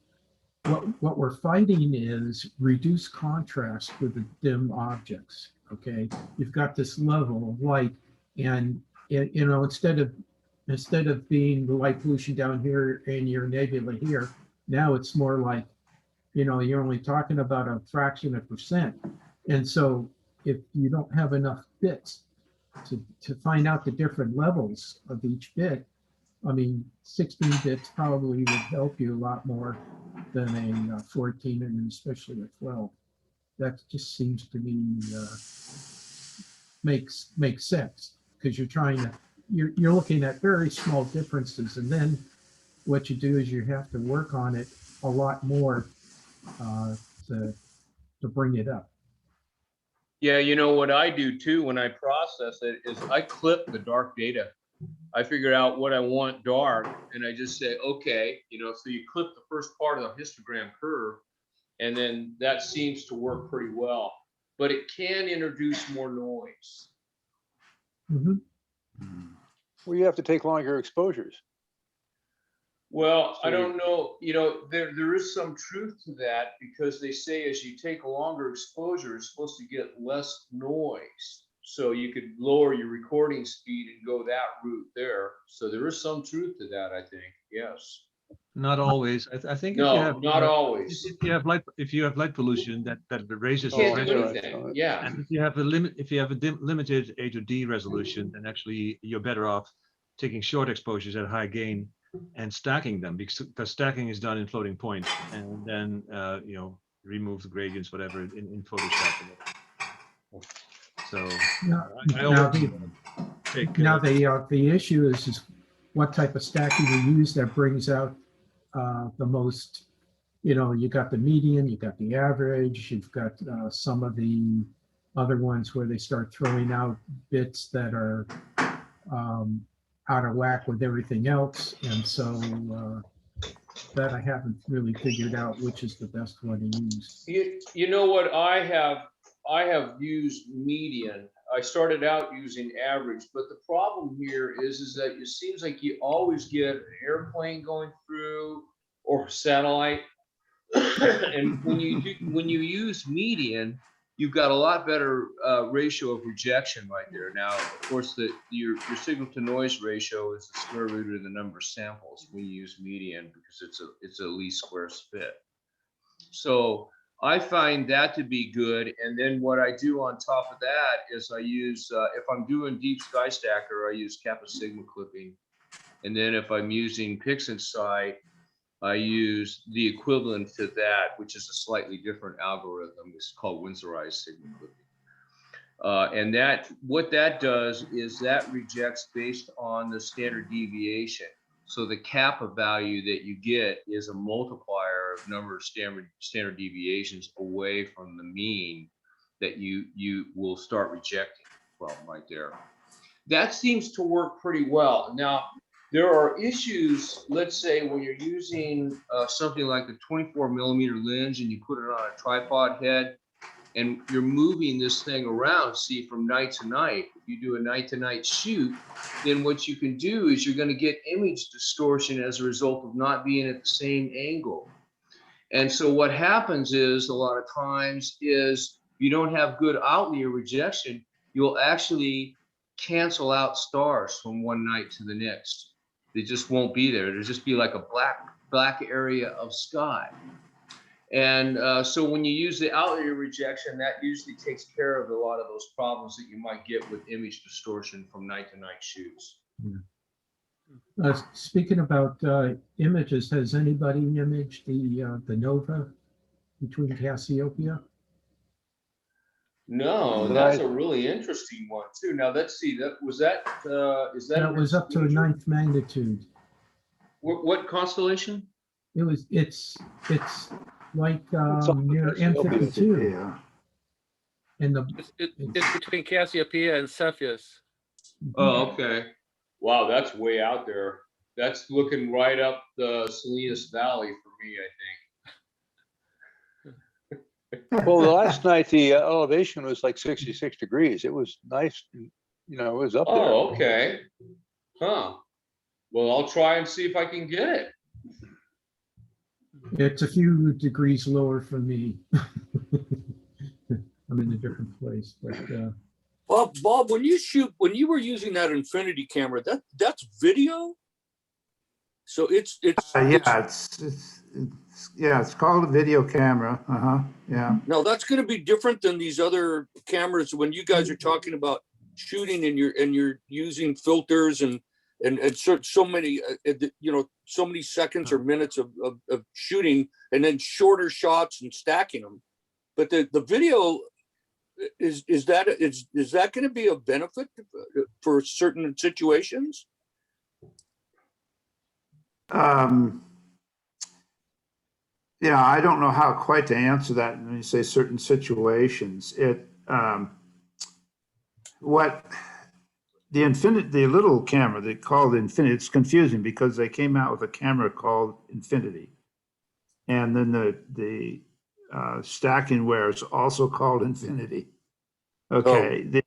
what we're fighting is reduced contrast with the dim objects. Okay, you've got this level of light, and instead of being the light pollution down here and your nebula here, now it's more like, you're only talking about a fraction of percent. And so if you don't have enough bits to find out the different levels of each bit, 16 bits probably would help you a lot more than a 14 and especially a 12. That just seems to me makes sense, because you're looking at very small differences, and then what you do is you have to work on it a lot more to bring it up. Yeah, what I do too when I process it is I clip the dark data. I figured out what I want dark, and I just say, okay, you know, so you clip the first part of the histogram curve, and then that seems to work pretty well. But it can introduce more noise. Mhm. Well, you have to take longer exposures. Well, I So don't know, you know, there is some truth to that, because they say as you take a longer exposure, it's supposed to get less noise. So you could lower your recording speed and go that route there. So there is some truth to that, I think. Yes. Not always. I think if you No, have not always. if you have light pollution, that raises You the can't risk. do Oh, right. anything. Yeah. And if you have a limited A to D resolution, then actually you're better off taking short exposures at high gain and stacking them, because stacking is done in floating point, and then you know, remove the gradients, whatever, in Photoshop. So Now, I now always take the issue is what type of stacking you use that brings out the most. You know, you got the median, you got the average, you've got some of the other ones where they start throwing out bits that are out of whack with everything else, and so that I haven't really figured out which is the best one to use. You know what, I have used median. I started out using average, but the problem here is that it seems like you always get an airplane going through or satellite. And when you use median, you've got a lot better ratio of rejection right there. Now, of course, your signal to noise ratio is the square root of the number of samples when you use median, because it's a least squares fit. So I find that to be good. And then what I do on top of that is I use, if I'm doing deep sky stacker, I use kappa sigma clipping. And then if I'm using PixInsight, I use the equivalent to that, which is a slightly different algorithm. It's called Winsorized signal clipping. And what that does is that rejects based on the standard deviation. So the kappa value that you get is a multiplier of number of standard deviations away from the mean that you will start rejecting from right there. That seems to work pretty well. Now, there are issues, let's say when you're using something like a 24mm lens and you put it on a tripod head and you're moving this thing around, see, from night to night. If you do a night to night shoot, then what you can do is you're going to get image distortion as a result of not being at the same angle. And so what happens is a lot of times is you don't have good outlier rejection, you'll actually cancel out stars from one night to the next. They just won't be there. It'll just be like a black area of sky. And so when you use the outlier rejection, that usually takes care of a lot of those problems that you might get with image distortion from night to night shoots. Speaking about images, has anybody imaged the nova between Cassiopeia? No, that's a really interesting one too. Now let's see. That was that. Is that? That was up to a 9th magnitude. What constellation? It's like on near M52. Yeah. And It's between Cassiopeia and Cepheus. Oh, okay. Wow, that's way out there. That's looking right up the Salinas Valley for me, I think. Well, the last night the elevation was like 66 degrees. It was nice. You know, it was up there. Oh, okay. Huh. Well, I'll try and see if I can get it. it's a few degrees lower for me. I'm in a different place, but Well, Bob, when you were using that infinity camera, that's video. So it's it's called a video camera. Yeah. now that's going to be different than these other cameras when you guys are talking about shooting and you're using filters and so many so many seconds or minutes of shooting and then shorter shots and stacking them. But the video is that going to be a benefit for certain situations? Yeah, I don't know how quite to answer that when you say certain situations. the little camera they called Infinity, it's confusing because they came out with a camera called Infinity. And then the stacking ware is also called Infinity. Okay,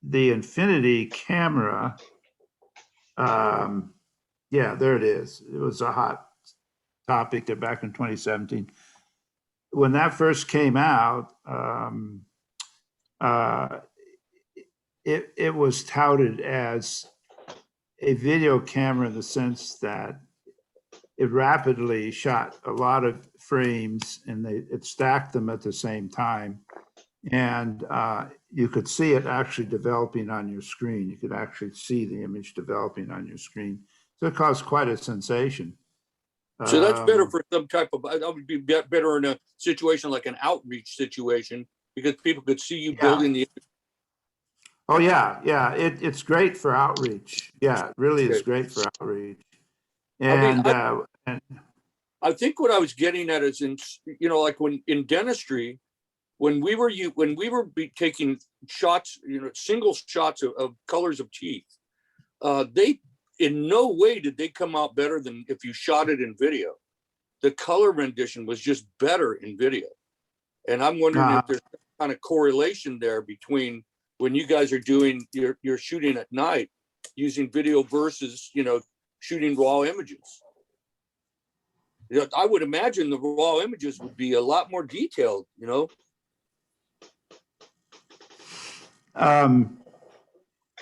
the Infinity camera, yeah, there it is. It was a hot topic back in 2017. When that first came out, it was touted as a video camera in the sense that it rapidly shot a lot of frames and it stacked them at the same time. And you could see it actually developing on your screen. You could actually see the image developing on your screen. So it caused quite a sensation. So that's better for some type of, that would be better in a situation like an outreach situation because people could see you building the. Oh yeah, yeah, it's great for outreach. Yeah, it really is great for outreach. And I think what I was getting at is in, you know, like when in dentistry, when we were taking shots, you know, single shots of colors of teeth, they in no way did they come out better than if you shot it in video. The color rendition was just better in video. And I'm wondering if there's some kind of correlation there between when you guys are doing you're shooting at night using video versus, you know, shooting raw images. You know, I would imagine the raw images would be a lot more detailed, you know.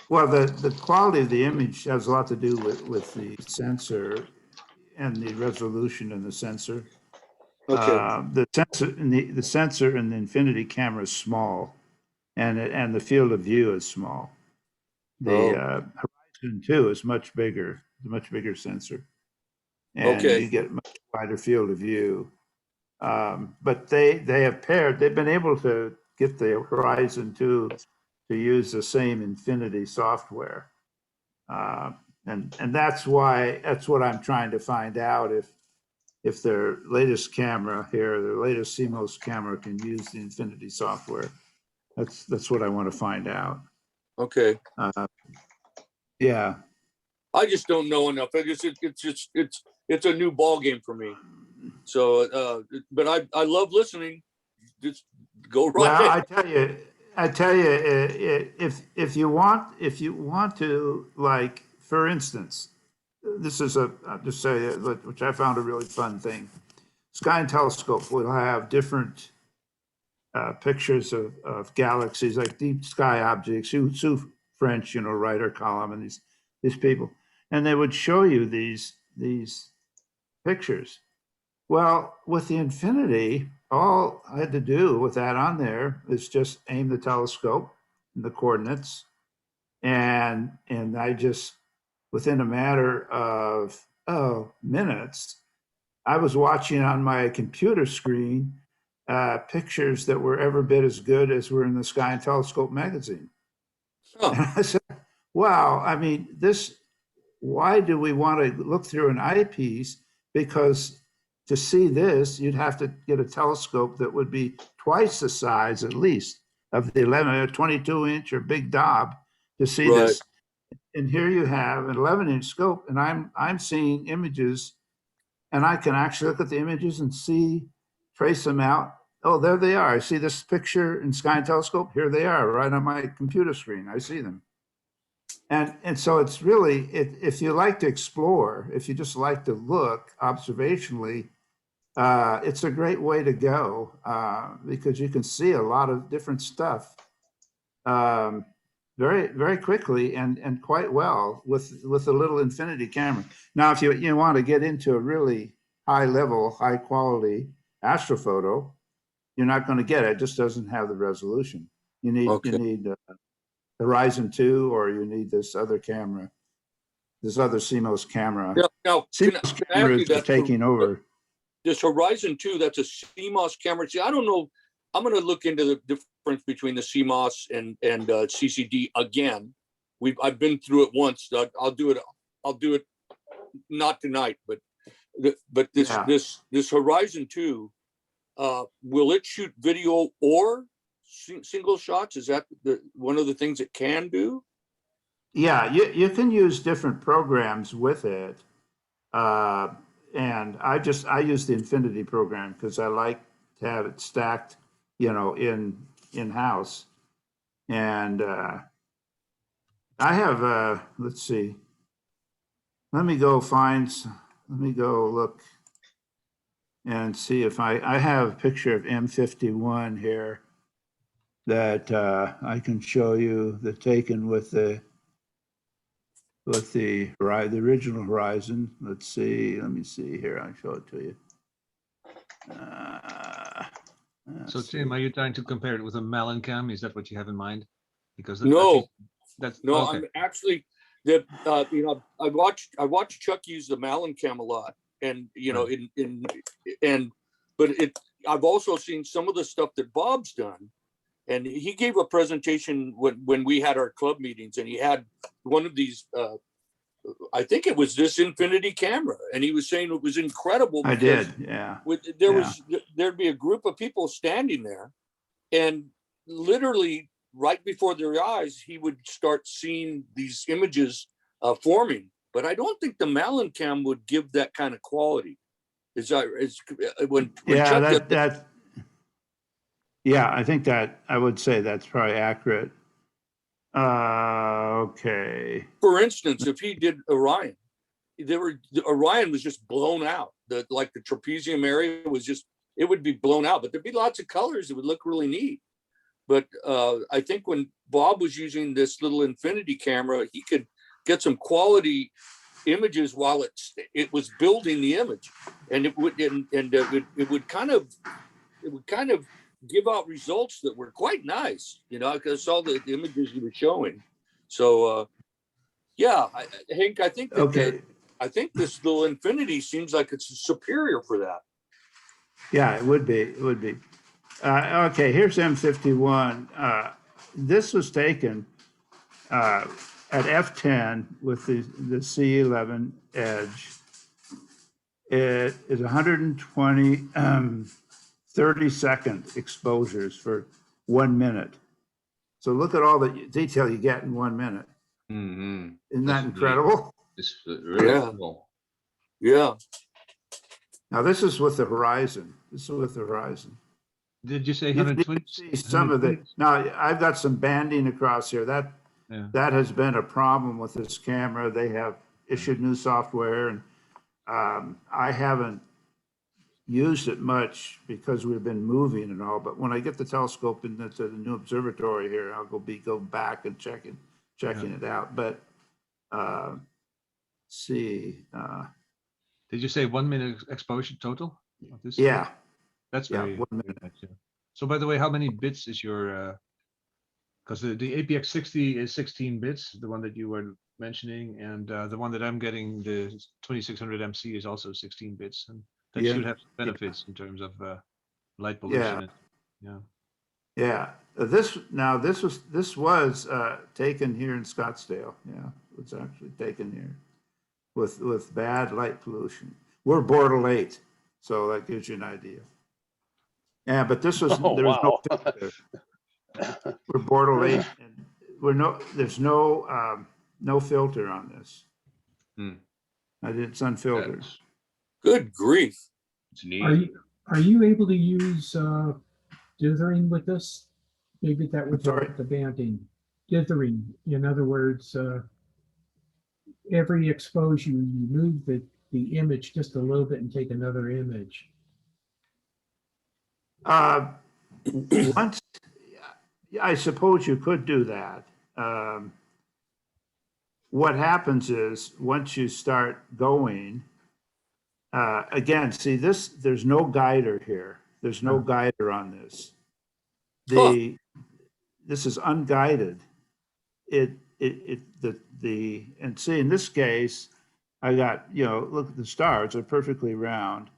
Well, the quality of the image has a lot to do with the sensor and the resolution in the sensor. Okay. The sensor in the Infinity camera is small, and the field of view is small. The Horizon 2 is much bigger, a much bigger sensor, and you get a much wider field of view. But they've been able to get the Horizon 2 to use the same Infinity software. And that's what I'm trying to find out if their latest camera here, their latest CMOS camera can use the Infinity software. That's what I want to find out. Okay. Yeah. I just don't know enough. It's a new ball game for me. So, but I love listening. Just go right Well, ahead. I tell you, if you want to, like, for instance, this is I'll just say which I found a really fun thing. Sky and Telescope will have different pictures of galaxies, like deep sky objects. Sue French, you know, writer column, and these people, and they would show you these pictures. Well, with the Infinity, all I had to do with that on there is just aim the telescope and the coordinates, and I just, within a matter of minutes, I was watching on my computer screen pictures that were every bit as good as were in the Sky and Telescope magazine. And I said, wow, I mean, why do we want to look through an eyepiece? Because to see this, you'd have to get a telescope that would be twice the size, at least, of the 11 or 22-inch or big Dob to see this. And here you have an 11-inch scope, and I'm seeing images, and I can actually look at the images and trace them out. Oh, there they are. I see this picture in Sky and Telescope. Here they are, right on my computer screen. I see them. And so it's really, if you like to explore, if you just like to look observationally, it's a great way to go because you can see a lot of different stuff very, very quickly and quite well with a little Infinity camera. Now, if you want to get into a really high level, high quality astrophoto, you're not going to get it. It just doesn't have the resolution. You need Horizon 2, or you need this other camera, this other CMOS camera. Yeah, now, CMOS cameras are taking over. This Horizon 2, that's a CMOS camera. See, I don't know. I'm going to look into the difference between the CMOS and CCD again. I've been through it once. I'll do it not tonight, but this Horizon 2, will it shoot video or single shots? Is that one of the things it can do? Yeah, you can use different programs with it. And I use the Infinity program because I like to have it stacked, in-house. And I have, let's see, let me go look and see if I have a picture of M51 here that I can show you, the taken with the original Horizon. Let's see, let me see here, I'll show it to you. So Tim, are you trying to compare it with a Malin cam? Is that what you have in mind? Because No, that's no, okay. I'm actually the I watched Chuck use the Malin cam a lot, and I've also seen some of the stuff that Bob's done, and he gave a presentation when we had our club meetings, and he had one of these. I think it was this Infinity camera, and he was saying it was incredible. I did, yeah. There'd be a group of people standing there, and literally right before their eyes, he would start seeing these images forming. But I don't think the Malin cam would give that kind of quality. When Yeah, Chuck yeah, I think that I would say that's probably accurate. Okay. For instance, if he did Orion, Orion was just blown out. The trapezium area was just, it would be blown out, but there'd be lots of colors. It would look really neat. But I think when Bob was using this little Infinity camera, he could get some quality images while it was building the image, and it would kind of give out results that were quite nice, because I saw the images he was showing. So yeah, Hank, I think that Okay. I think this little Infinity seems like it's superior for that. Yeah, it would be. It would be. Okay, here's M51. This was taken at f10 with the C11 edge. It is 120 30-second exposures for 1 minute. So look at all the detail you get in 1 minute. Mm-hmm. Isn't that incredible? It's really cool. Yeah. Now this is with the Horizon. Did you say You can 120? see some of it. Now I've got some banding across here. That has been a problem with this camera. They have issued new software, and I haven't used it much because we've been moving and all. But when I get the telescope into the new observatory here, I'll go back and checking it out. But see. Did you say 1 minute exposure total? Of this? Yeah. That's very 1 minute. good. So by the way, how many bits is your, because the APX 60 is 16 bits, the one that you were mentioning, and the one that I'm getting, the 2600 MC, is also 16 bits, and that should have benefits in terms of light pollution. Yeah. This was taken here in Scottsdale. Yeah, it was actually taken here with bad light pollution. We're border 8, so that gives you an idea. Yeah, but this was there was no filter. We're border 8, and there's no filter on this. It's unfiltered. Good grief. It's neat. Are you able to use dithering with this? Maybe that would help the banding. Dithering, in other words, every exposure you move the image just a little bit and take another image. Once, I suppose you could do that. What happens is once you start going, again, see this, there's no guider here. There's no guider on this. This is unguided. And see, in this case, I got, look at the stars, they're perfectly round.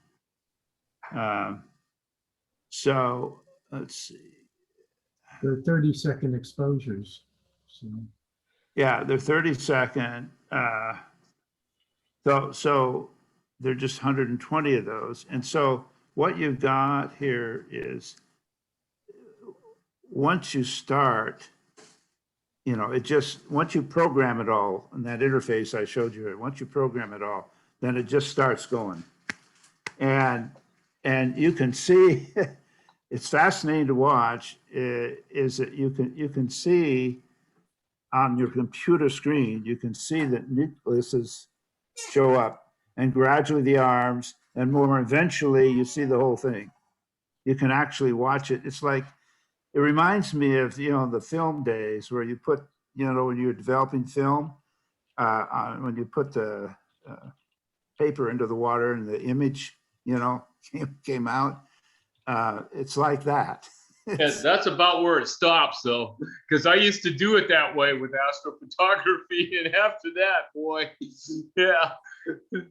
So let's see. They're 30-second exposures. So. Yeah, they're 30-second. So they're just 120 of those. And so what you've got here is once you start, you know, it just, once you program it all in that interface I showed you, once you program it all, then it just starts going. And you can see, it's fascinating to watch, is that you can see on your computer screen, you can see that nucleuses show up, and gradually the arms, and more eventually you see the whole thing. You can actually watch it. It's like, it reminds me of, you know, the film days where you put, you know, when you're developing film, when you put the paper into the water and the image, you know, came out. It's like that. Yeah, that's about where it stops, though, because I used to do it that way with astrophotography, and after that, boy, yeah.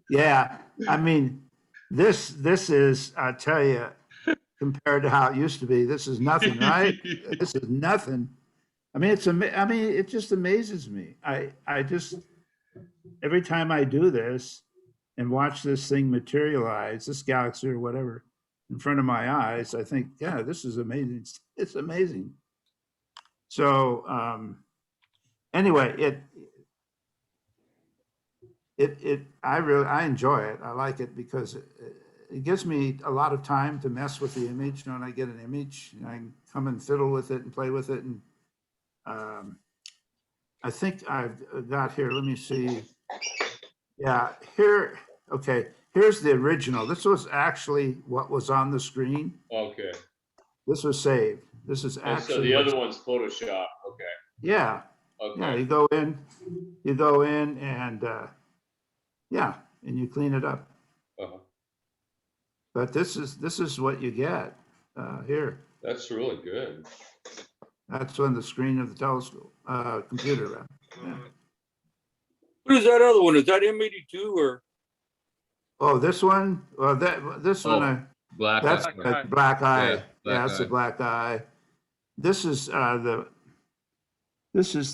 Yeah, I mean, this is, I tell you, compared to how it used to be, this is nothing, right? This is nothing. I mean, it just amazes me. I just, every time I do this and watch this thing materialize, this galaxy or whatever, in front of my eyes, I think, yeah, this is amazing. It's amazing. So anyway, I enjoy it. I like it because it gives me a lot of time to mess with the image. You know, when I get an image, I can come and fiddle with it and play with it. And I think I've got here, let me see. Yeah, here, okay, here's the original. This was actually what was on the screen. Okay. This was saved. This is Oh, actually. so the other one's Photoshop. Okay. Yeah. Okay. Yeah, you go in and yeah, and you clean it up. Uh-huh. But this is what you get here. That's really good. That's on the screen of the telescope, computer. Yeah. What is that other one? Is that M82 or? Oh, this one? Well, this Oh, one, Black. that's Eye. a black eye. Yeah, black Yeah, that's a eye. black eye. This is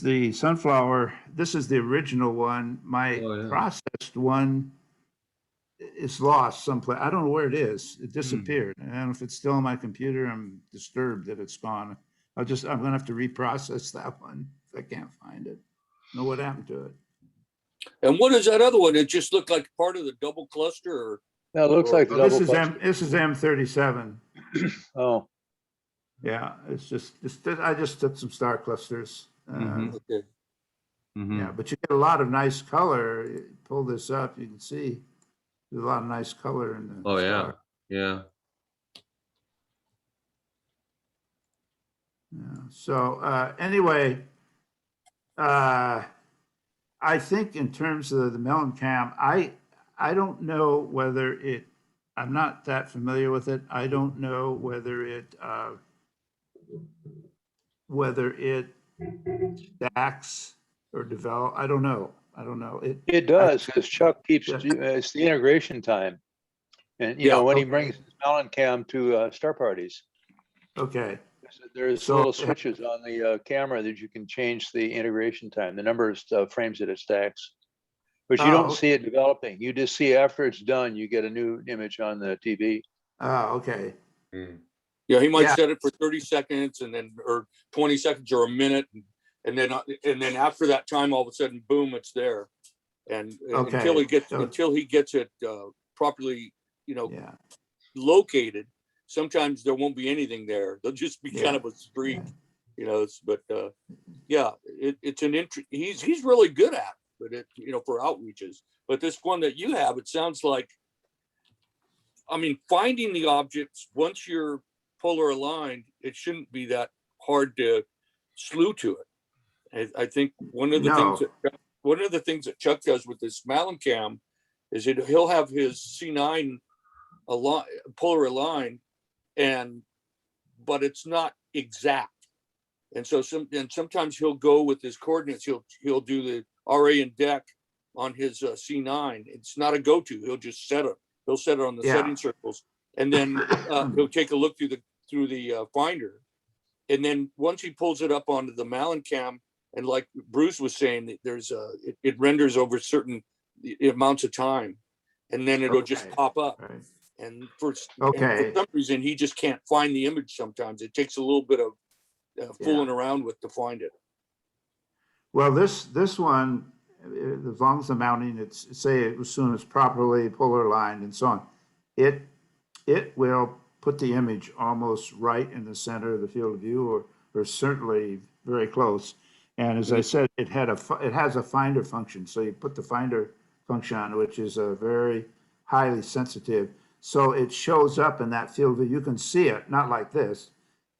the sunflower. This is the original one. My Oh, yeah. processed one is lost someplace. I don't know where it is. It disappeared. I don't know if it's still on my computer. I'm disturbed that it's gone. I'm gonna have to reprocess that one if I can't find it. Know what happened to it? And what is that other one? It just looked like part of the double cluster or? That looks like the This double is cluster. this is M37. Oh, Yeah, it's just I just took some star clusters. Mhm. Okay. Yeah, but you get a lot of nice color. You pull this up, you can see there's a lot of nice color in the Oh, yeah. star. Yeah. Yeah. So anyway, I think in terms of the Mellencamp, I don't know whether it. I'm not that familiar with it. I don't know whether it stacks or develop. I don't know. it does, because Chuck keeps, Yeah. it's the integration time. And, you know, when he brings his Mellencamp to star parties, Okay. there's So- little switches on the camera that you can change the integration time, the number of frames that it stacks. But you don't Oh, see it developing. You just see after it's done, you get a new image on the TV. Oh, okay. Mm. Yeah, he might Yeah. set it for 30 seconds and then, or 20 seconds or a minute. And then after that time, all of a sudden, boom, it's there. And Okay. until he gets it properly, you know, Yeah. located, sometimes there won't be anything there. There'll just be Yeah. kind of a streak, you know, yeah, it's an he's really good at it, but it, you know, for outreaches. But this one that you have, it sounds like, I mean, finding the objects, once you're polar aligned, it shouldn't be that hard to slew to it. I think one of the things that Chuck does with this Mellencamp is he'll have his C9 polar aligned, but it's not exact. And so sometimes he'll go with his coordinates. He'll do the RA and DEC on his C9. It's not a go-to. He'll just set it. He'll set it on the setting circles, and then he'll take a look through the finder. And then once he pulls it up onto the Mellencamp, and like Bruce was saying, there's it renders over certain amounts of time, and then it'll just pop up. Right. And for Okay. some reason, he just can't find the image. Sometimes it takes a little bit of fooling around with to find it. Well, this one, as long as the mounting, as soon as properly polar aligned and so on, it will put the image almost right in the center of the field of view, or certainly very close. And as I said, it has a finder function. So you put the finder function on, which is a very highly sensitive. So it shows up in that field of view. You can see it, not like this,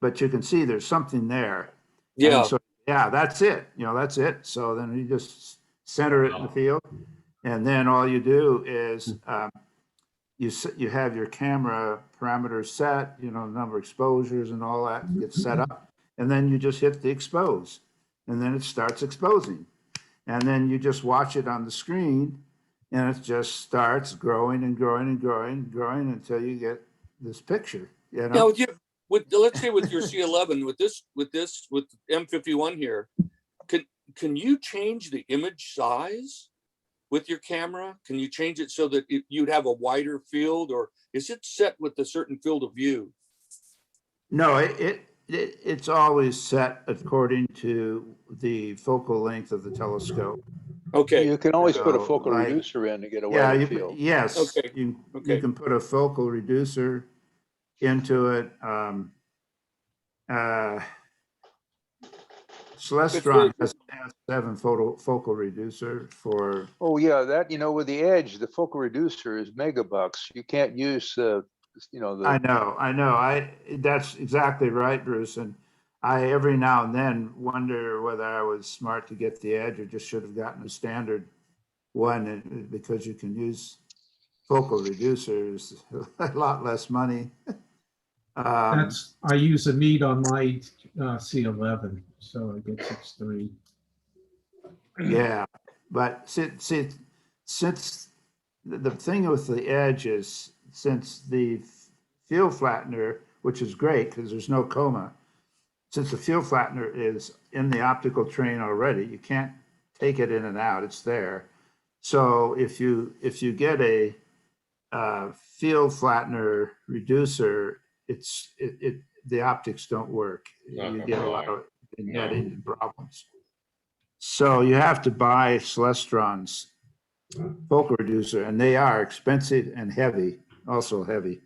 but you can see there's something there. Yeah. And so, yeah, that's it. That's it. So then you just center it in the field. And then all you do is you have your camera parameters set, number of exposures and all that gets set up. And then you just hit the expose. And then it starts exposing. And then you just watch it on the screen, and it just starts growing and growing and growing and growing until you get this picture. Now, let's say with your C11, with M51 here, can you change the image size with your camera? Can you change it so that you'd have a wider field, or is it set with a certain field of view? No, it's always set according to the focal length of the telescope. Okay. You can always put a So, focal like, reducer in to get a Yeah, wider field. yes, Okay. you Okay. can put a focal reducer into it. Celestron has an S7 focal reducer for. Oh yeah, that with the Edge, the focal reducer is megabucks. You can't use I know. That's exactly right, Bruce. And I every now and then wonder whether I was smart to get the Edge or just should have gotten a standard one, because you can use focal reducers a lot less money. I use a meet on my C11, so I get 6.3. Yeah, but since the thing with the Edge is, since the field flattener, which is great because there's no coma, since the field flattener is in the optical train already, you can't take it in and out. It's there. So if you get a field flattener reducer, the optics don't work. You get a lot of netting problems. So you have to buy Celestron's focal reducer, and they are expensive and heavy, also heavy.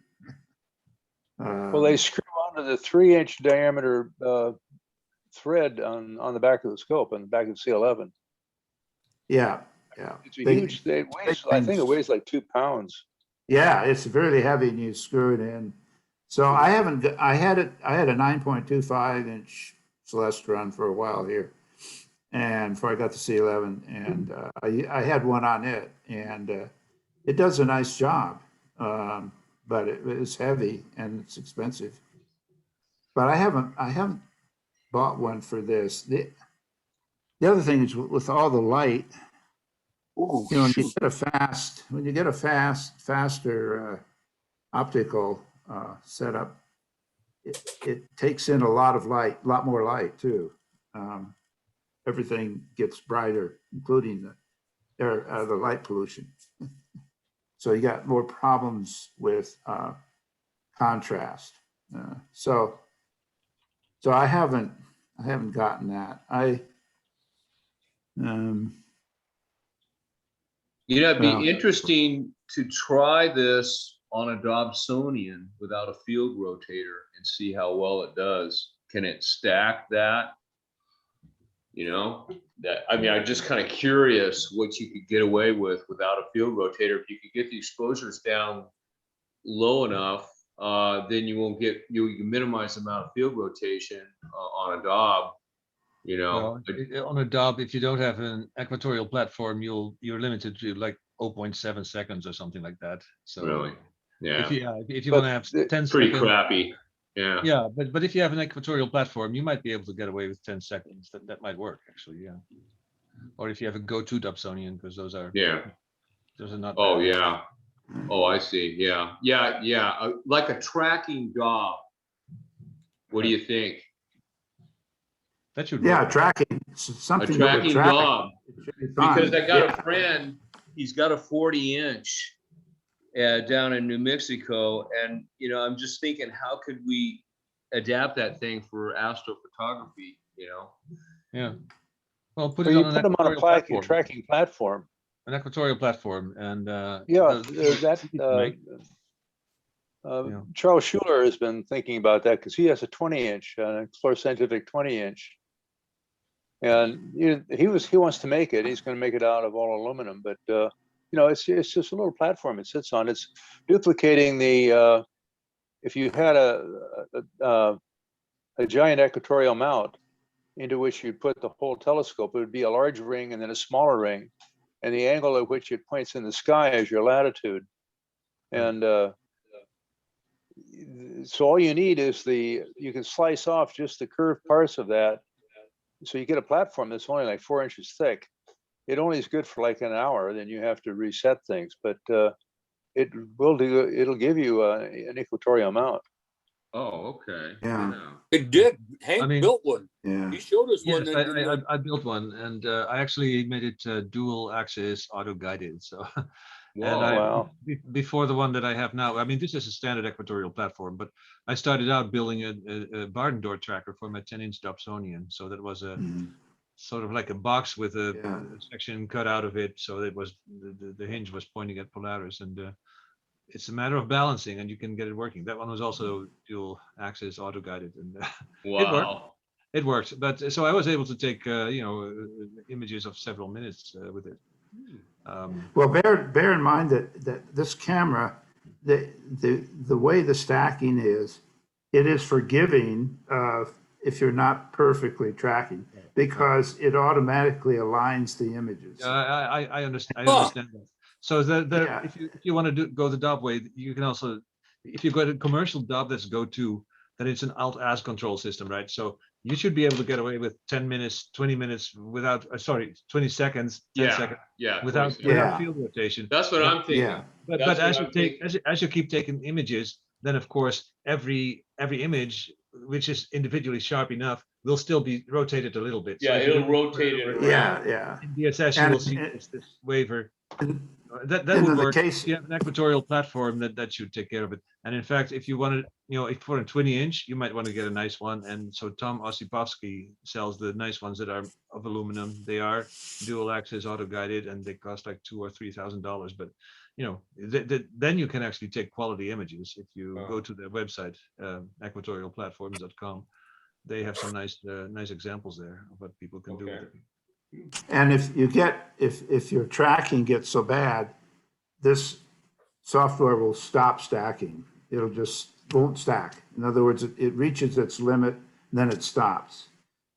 Well, they screw onto the 3-inch diameter thread on the back of the scope, on the back of the C11. Yeah. It's a huge. I think it weighs like 2 pounds. Yeah, it's really heavy, and you screw it in. So I had a 9.25-inch Celestron for a while here, and before I got the C11, and I had one on it, and it does a nice job, but it is heavy and it's expensive. But I haven't bought one for this. The other thing is, with all the light, when you get a faster optical setup, it takes in a lot of light, a lot more light too. Everything gets brighter, including the light pollution. So you got more problems with contrast. So I haven't gotten that. It'd be interesting to try this on a Dobsonian without a field rotator and see how well it does. Can it stack that? I'm just kind of curious what you could get away with without a field rotator. If you could get the exposures down low enough, then you can minimize the amount of field rotation on a Dob. Well, on a Dob, if you don't have an equatorial platform, you're limited to like 0.7 seconds or something like that. So really, yeah. If you want to have 10 pretty seconds, crappy. Yeah. Yeah, but if you have an equatorial platform, you might be able to get away with 10 seconds. That might work actually. Yeah. Or if you have a go-to Dobsonian, because those are not. Oh bad. yeah. Oh, I see. Yeah. Like a tracking Dob. What do you think? That should work. Tracking something. A tracking Dob. Because I got a friend. He's got a 40-inch down in New Mexico, and I'm just thinking, how could we adapt that thing for astrophotography? Yeah. Well, put Or it you on an put them on a equatorial platform. tracking platform. An equatorial platform, and Yeah, easy to make. Yeah. Charles Schuler has been thinking about that because he has a 20-inch, Explore Scientific 20-inch. And he wants to make it. He's going to make it out of all aluminum, but it's just a little platform it sits on. It's duplicating the if you had a giant equatorial mount into which you put the whole telescope, it would be a large ring and then a smaller ring, and the angle at which it points in the sky is your latitude. And so all you need is you can slice off just the curved parts of that. So you get a platform that's only like 4 inches thick. It only is good for like an hour, then you have to reset things, but it'll give you an equatorial mount. Oh, okay. Yeah. It did. Hank I mean- built one. Yeah. He showed us one. Yes, that- I built one, and I actually made it dual axis auto guided. So, and Wow. before the one that I have now, I mean, this is a standard equatorial platform, but I started out building a barn door tracker for my 10-inch Dobsonian. So that was a Mhm. sort of like a box with a Yeah. section cut out of it, so it was the hinge was pointing at Polaris, and it's a matter of balancing, and you can get it working. That one was also dual axis auto guided, and Wow. it worked. But so I was able to take images of several minutes with it. Well, bear in mind that this camera, the way the stacking is, it is forgiving if you're not perfectly tracking, because it automatically aligns the images. I understand. I understand that. So Yeah. if you want to go the DOB way, you can also, if you go to commercial DOB, that's go-to, then it's an Alt-Az control system, right? So you should be able to get away with 10 minutes, 20 minutes without, 20 seconds, 10 seconds Yeah. without, 20 seconds. Yeah. without field rotation. That's what I'm thinking. Yeah. But That's as what you I'm take as you keep taking images, then of course every image, which is individually sharp enough, will still be rotated a little bit. Yeah, if you it'll do rotate it over- Yeah, yeah. In DSS, you And will see it- this waver. That in would the work. case- If you have an equatorial platform, that should take care of it. And in fact, if you wanted, if for a 20-inch, you might want to get a nice one. And so Tom Osipovsky sells the nice ones that are of aluminum. They are dual axis auto guided, and they cost like $2,000 or $3,000. But then you can actually take quality images. If you go to their website, equatorialplatforms.com, they have some nice examples there of what people can do with it. And if your tracking gets so bad, this software will stop stacking. It'll just won't stack. In other words, it reaches its limit, and then it stops.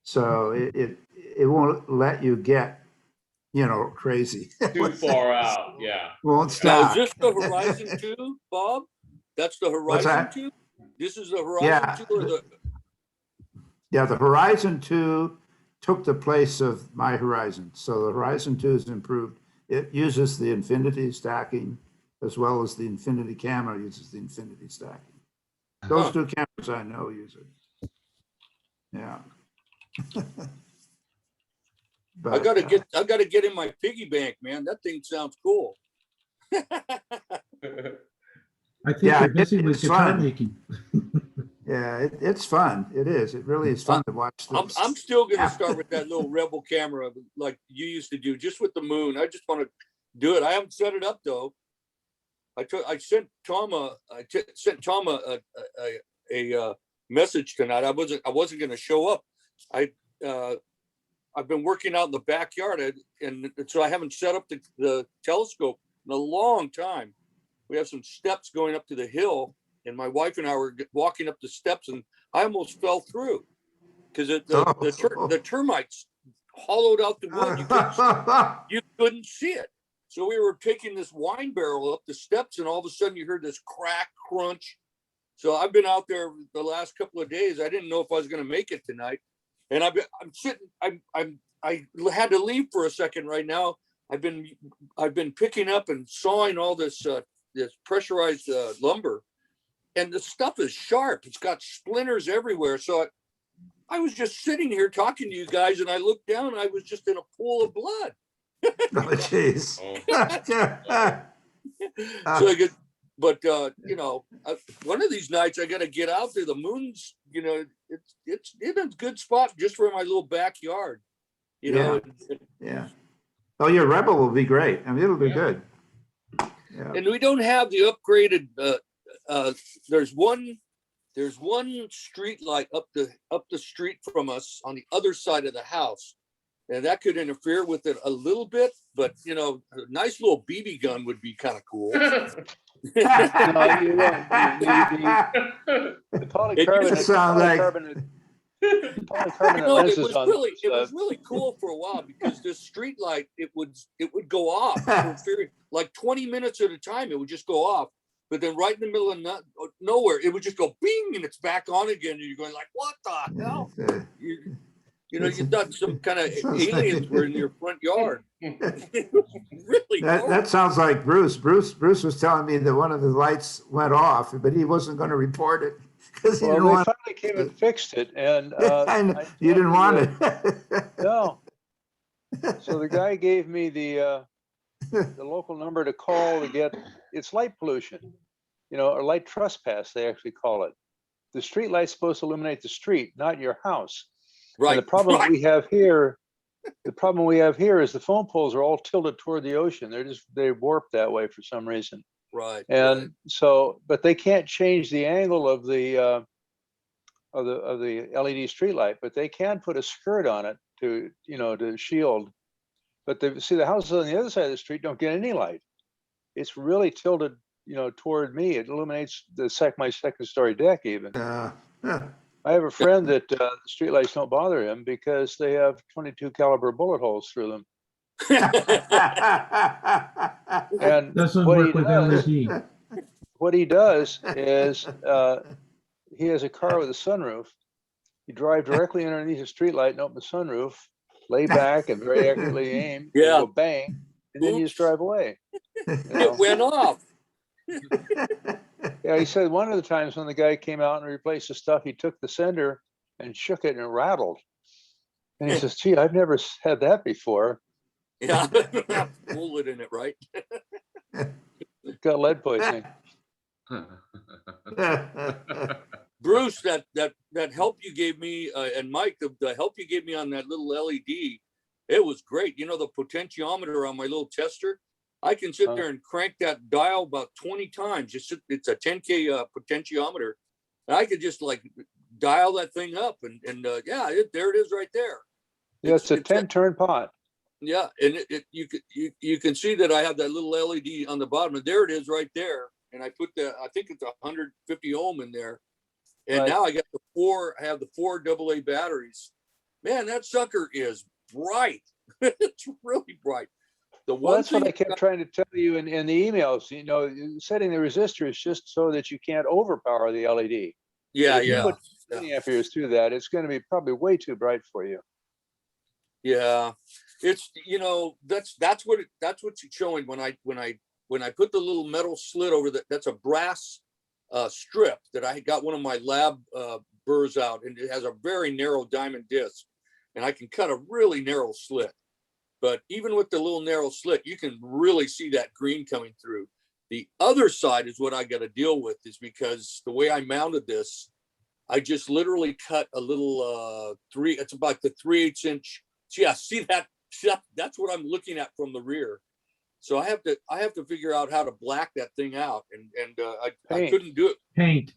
So it won't let you get, crazy. Too far out. Yeah. Won't Now, stop. is this the Horizon 2, Bob? That's the What's Horizon that? 2? This is the Horizon Yeah. 2 or the? Yeah, the Horizon 2 took the place of my Horizon. So the Horizon 2 is improved. It uses the infinity stacking as well as the infinity camera uses the infinity stacking. Those two cameras I know use it. Yeah. But, I gotta get in my piggy bank, man. That thing sounds cool. I think Yeah, you're busy with it's guitar fun. making. yeah, it's fun. It is. It really is fun to watch this. I'm still gonna Yeah. start with that little Rebel camera like you used to do, just with the moon. I just want to do it. I haven't set it up though. I sent Tom a message tonight. I wasn't gonna show up. I've been working out in the backyard, and so I haven't set up the telescope in a long time. We have some steps going up to the hill, and my wife and I were walking up the steps, and I almost fell through because the termites hollowed out the wood. You couldn't see it. So we were taking this wine barrel up the steps, and all of a sudden you heard this crack, crunch. So I've been out there the last couple of days. I didn't know if I was going to make it tonight. And I'm sitting. I had to leave for a second right now. I've been picking up and sawing all this pressurized lumber, and the stuff is sharp. It's got splinters everywhere. So I was just sitting here talking to you guys, and I looked down, and I was just in a pool of blood. Oh, jeez. So I get, but one of these nights I got to get out there. The moon's, it's in a good spot just for my little backyard. you know, Yeah. Oh, your Rebel will be great. I mean, it'll be Yeah. good. Yeah. and we don't have the upgraded, there's one street light up the street from us on the other side of the house. And that could interfere with it a little bit, but you know, a nice little BB gun would be kind of cool. No, you won't. The polycarbonate, sound like- polycarbonate No, lenses it on was really cool for a while because this street light, it would go off for like 20 minutes at a time. It would just go off, but then right in the middle of nowhere, it would just go bing and it's back on again. And you're going like, what the hell? You know, you thought some kind of aliens were in your front yard. Really? That sounds like Bruce. Bruce was telling me that one of the lights went off, but he wasn't going to report it because he Well, didn't they want. finally came and fixed it, and You didn't want it. No. So the guy gave me the local number to call to get, it's light pollution, you know, or light trespass, they actually call it. The street light's supposed to illuminate the street, not your house. Right. And the problem right. we have here is the phone poles are all tilted toward the ocean. They're warped that way for some reason. Right. And so, but they can't change the angle of the LED streetlight, but they can put a skirt on it to, you know, to shield. But see, the houses on the other side of the street don't get any light. It's really tilted, you know, toward me. It illuminates my second story deck even. I have a friend that the streetlights don't bother him because they have 22 caliber bullet holes through them. And Doesn't work with LED. what he does is he has a car with a sunroof. You drive directly underneath the streetlight and open the sunroof, lay back and very accurately aim, Yeah. go bang, and then you just drive away. You know? It went off. Yeah, he said one of the times when the guy came out and replaced the stuff, he took the sender and shook it and it rattled. And he says, gee, I've never had that before. Yeah. Bullet in it, right? Got lead poisoning. Bruce, that help you gave me, and Mike, the help you gave me on that little LED, it was great. You know, the potentiometer on my little tester, I can sit there and crank that dial about 20 times. It's a 10K potentiometer. And I could just like dial that thing up and yeah, there it is right there. Yeah, it's a 10-turn pot. Yeah, and you can see that I have that little LED on the bottom, and there it is right there. And I put I think it's 150 ohm in there. And Right. now I have the 4 AA batteries. Man, that sucker is bright. It's really bright. Well, that's what I kept trying to tell you in the emails. You know, setting the resistor is just so that you can't overpower the LED. Yeah, If you yeah. put 20 amperes through that, it's going to be probably way too bright for you. Yeah, it's, you know, that's what it's showing when I put the little metal slit over that's a brass strip that I got one of my lab burrs out, and it has a very narrow diamond disc, and I can cut a really narrow slit. But even with the little narrow slit, you can really see that green coming through. The other side is what I got to deal with, is because the way I mounted this, I just literally cut a little it's about the 3/8 inch. Yeah, see that? That's what I'm looking at from the rear. So I have to figure out how to black that thing out, and I couldn't do it. Paint.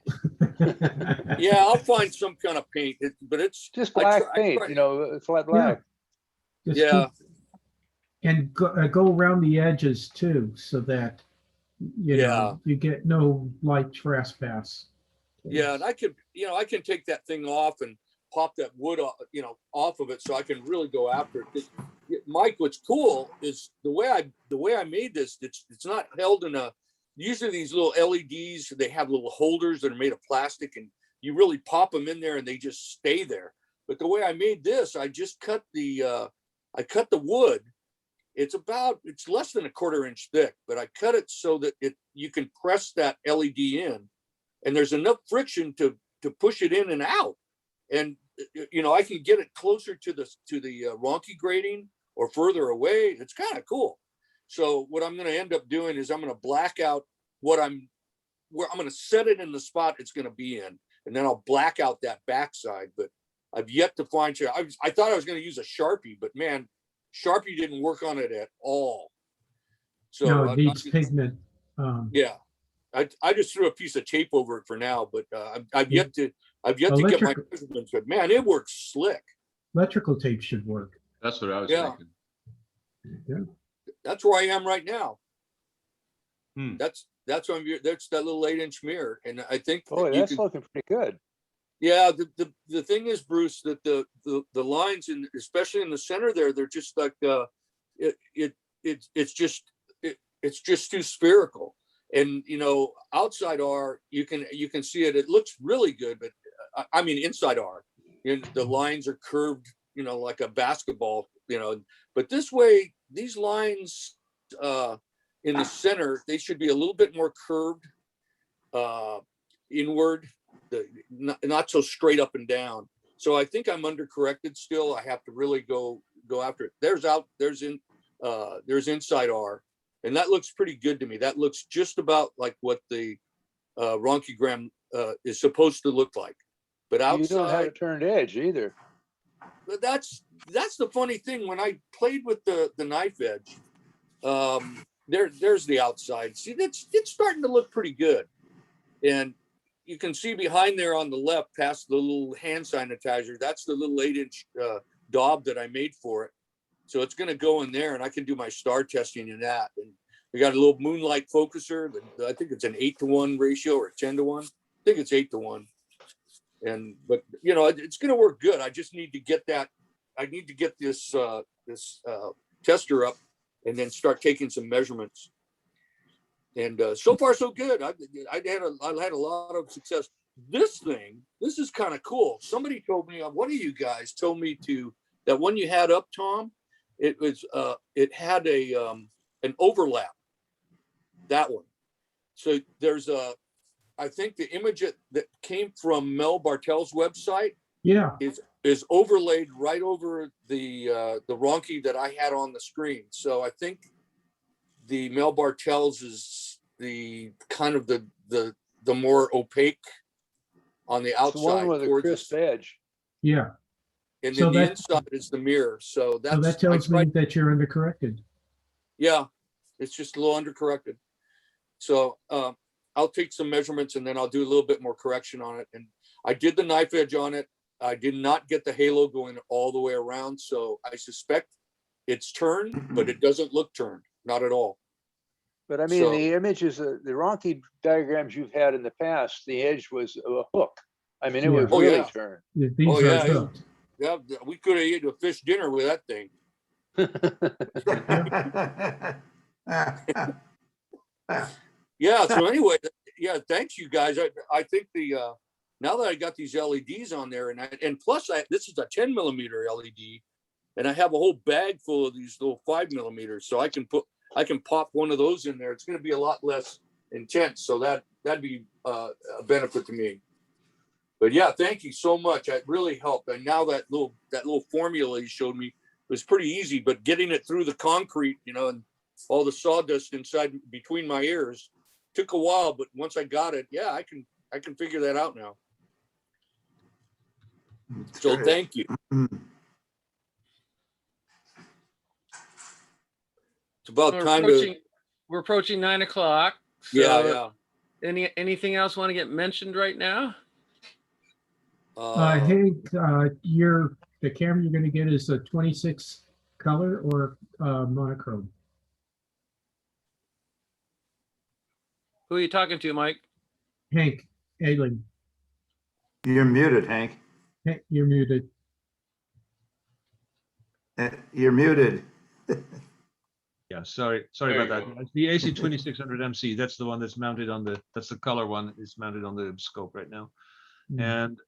Yeah, I'll find some kind of paint, but it's Just black paint, you know, flat black. Just Yeah. And go around the edges too, so that you know you get no light trespass. Yeah, and I can take that thing off and pop that wood off, off of it, so I can really go after it. Mike, what's cool is the way I made this. It's not held in a. Usually these little LEDs, they have little holders that are made of plastic, and you really pop them in there and they just stay there. But the way I made this, I just cut the wood. It's less than a 1/4 inch thick, but I cut it so that you can press that LED in, and there's enough friction to push it in and out. And I can get it closer to the Ronchi grating or further away. It's kind of cool. So what I'm going to end up doing is I'm going to black out where I'm going to set it in the spot it's going to be in, and then I'll black out that backside. But I've yet to find. I thought I was going to use a Sharpie, but man, Sharpie didn't work on it at all. So No, it needs pigment. Yeah, I just threw a piece of tape over it for now, but I've yet to get my measurements. But man, it works slick. Electrical tape should work. That's what I was Yeah. thinking. Yeah. That's where I am right now. Hmm. That's that little 8-inch mirror, and I think Boy, that's looking pretty good. Yeah, the thing is, Bruce, that the lines, especially in the center there, they're just like it's just too spherical. And you know, outside R, you can see it. It looks really good, but I mean, inside R, the lines are curved, you know, like a basketball, you know. But this way, these lines in the center, they should be a little bit more curved inward, not so straight up and down. So I think I'm undercorrected still. I have to really go after it. There's inside R, and that looks pretty good to me. That looks just about like what the Ronchigram is supposed to look like. But outside, you don't have a turned edge either. That's the funny thing. When I played with the knife edge, there's the outside. See, it's starting to look pretty good, and you can see behind there on the left, past the little hand sanitizer, that's the little 8-inch daub that I made for it. So it's going to go in there, and I can do my star testing in that. And we got a little moonlight focuser. I think it's an 8-to-1 ratio or 10-to-1. I think it's 8-to-1. But you know, it's going to work good. I just need to get that. I need to get this tester up, and then start taking some measurements. And so far, so good. I had a lot of success. This is kind of cool. Somebody told me, one of you guys told me that one you had up, Tom, it had an overlap. That one. So there's I think the image that came from Mel Bartel's website. Yeah. Is overlaid right over the Ronchi that I had on the screen. So I think the Mel Bartel's is the kind of the more opaque on the outside. It's the one with a crisp edge. Yeah. And then the inside is the mirror. So that tells me that you're undercorrected. Yeah, it's just a little undercorrected. So I'll take some measurements, and then I'll do a little bit more correction on it. And I did the knife edge on it. I did not get the halo going all the way around. So I suspect it's turned, but it doesn't look turned. Not at all. But I mean, the images, the Ronchi diagrams you've had in the past, the edge was a hook. I mean, it was really turned. These are hooked. Yeah, we could have eaten a fish dinner with that thing. Yeah. So anyway, yeah. Thanks, you guys. I think now that I got these LEDs on there, and plus this is a 10mm LED, and I have a whole bag full of these little 5mm, so I can pop one of those in there. It's going to be a lot less intense, so that'd be a benefit to me. But yeah, thank you so much. That really helped. And now that little formula you showed me was pretty easy, but getting it through the concrete, you know, and all the sawdust inside between my ears took a while. But once I got it, yeah, I can figure that out now. So thank you. It's about time we're approaching 9 o'clock. So yeah. Anything else want to get mentioned right now? Hank, the camera you're going to get is a 26 color or monochrome? Who are you talking to, Mike? Hank Ailing. You're muted, Hank. Hank, you're muted. You're muted. Yeah, sorry about that. It's the AC2600MC. That's the one that's mounted on that's the color one. It's mounted on the scope right now. And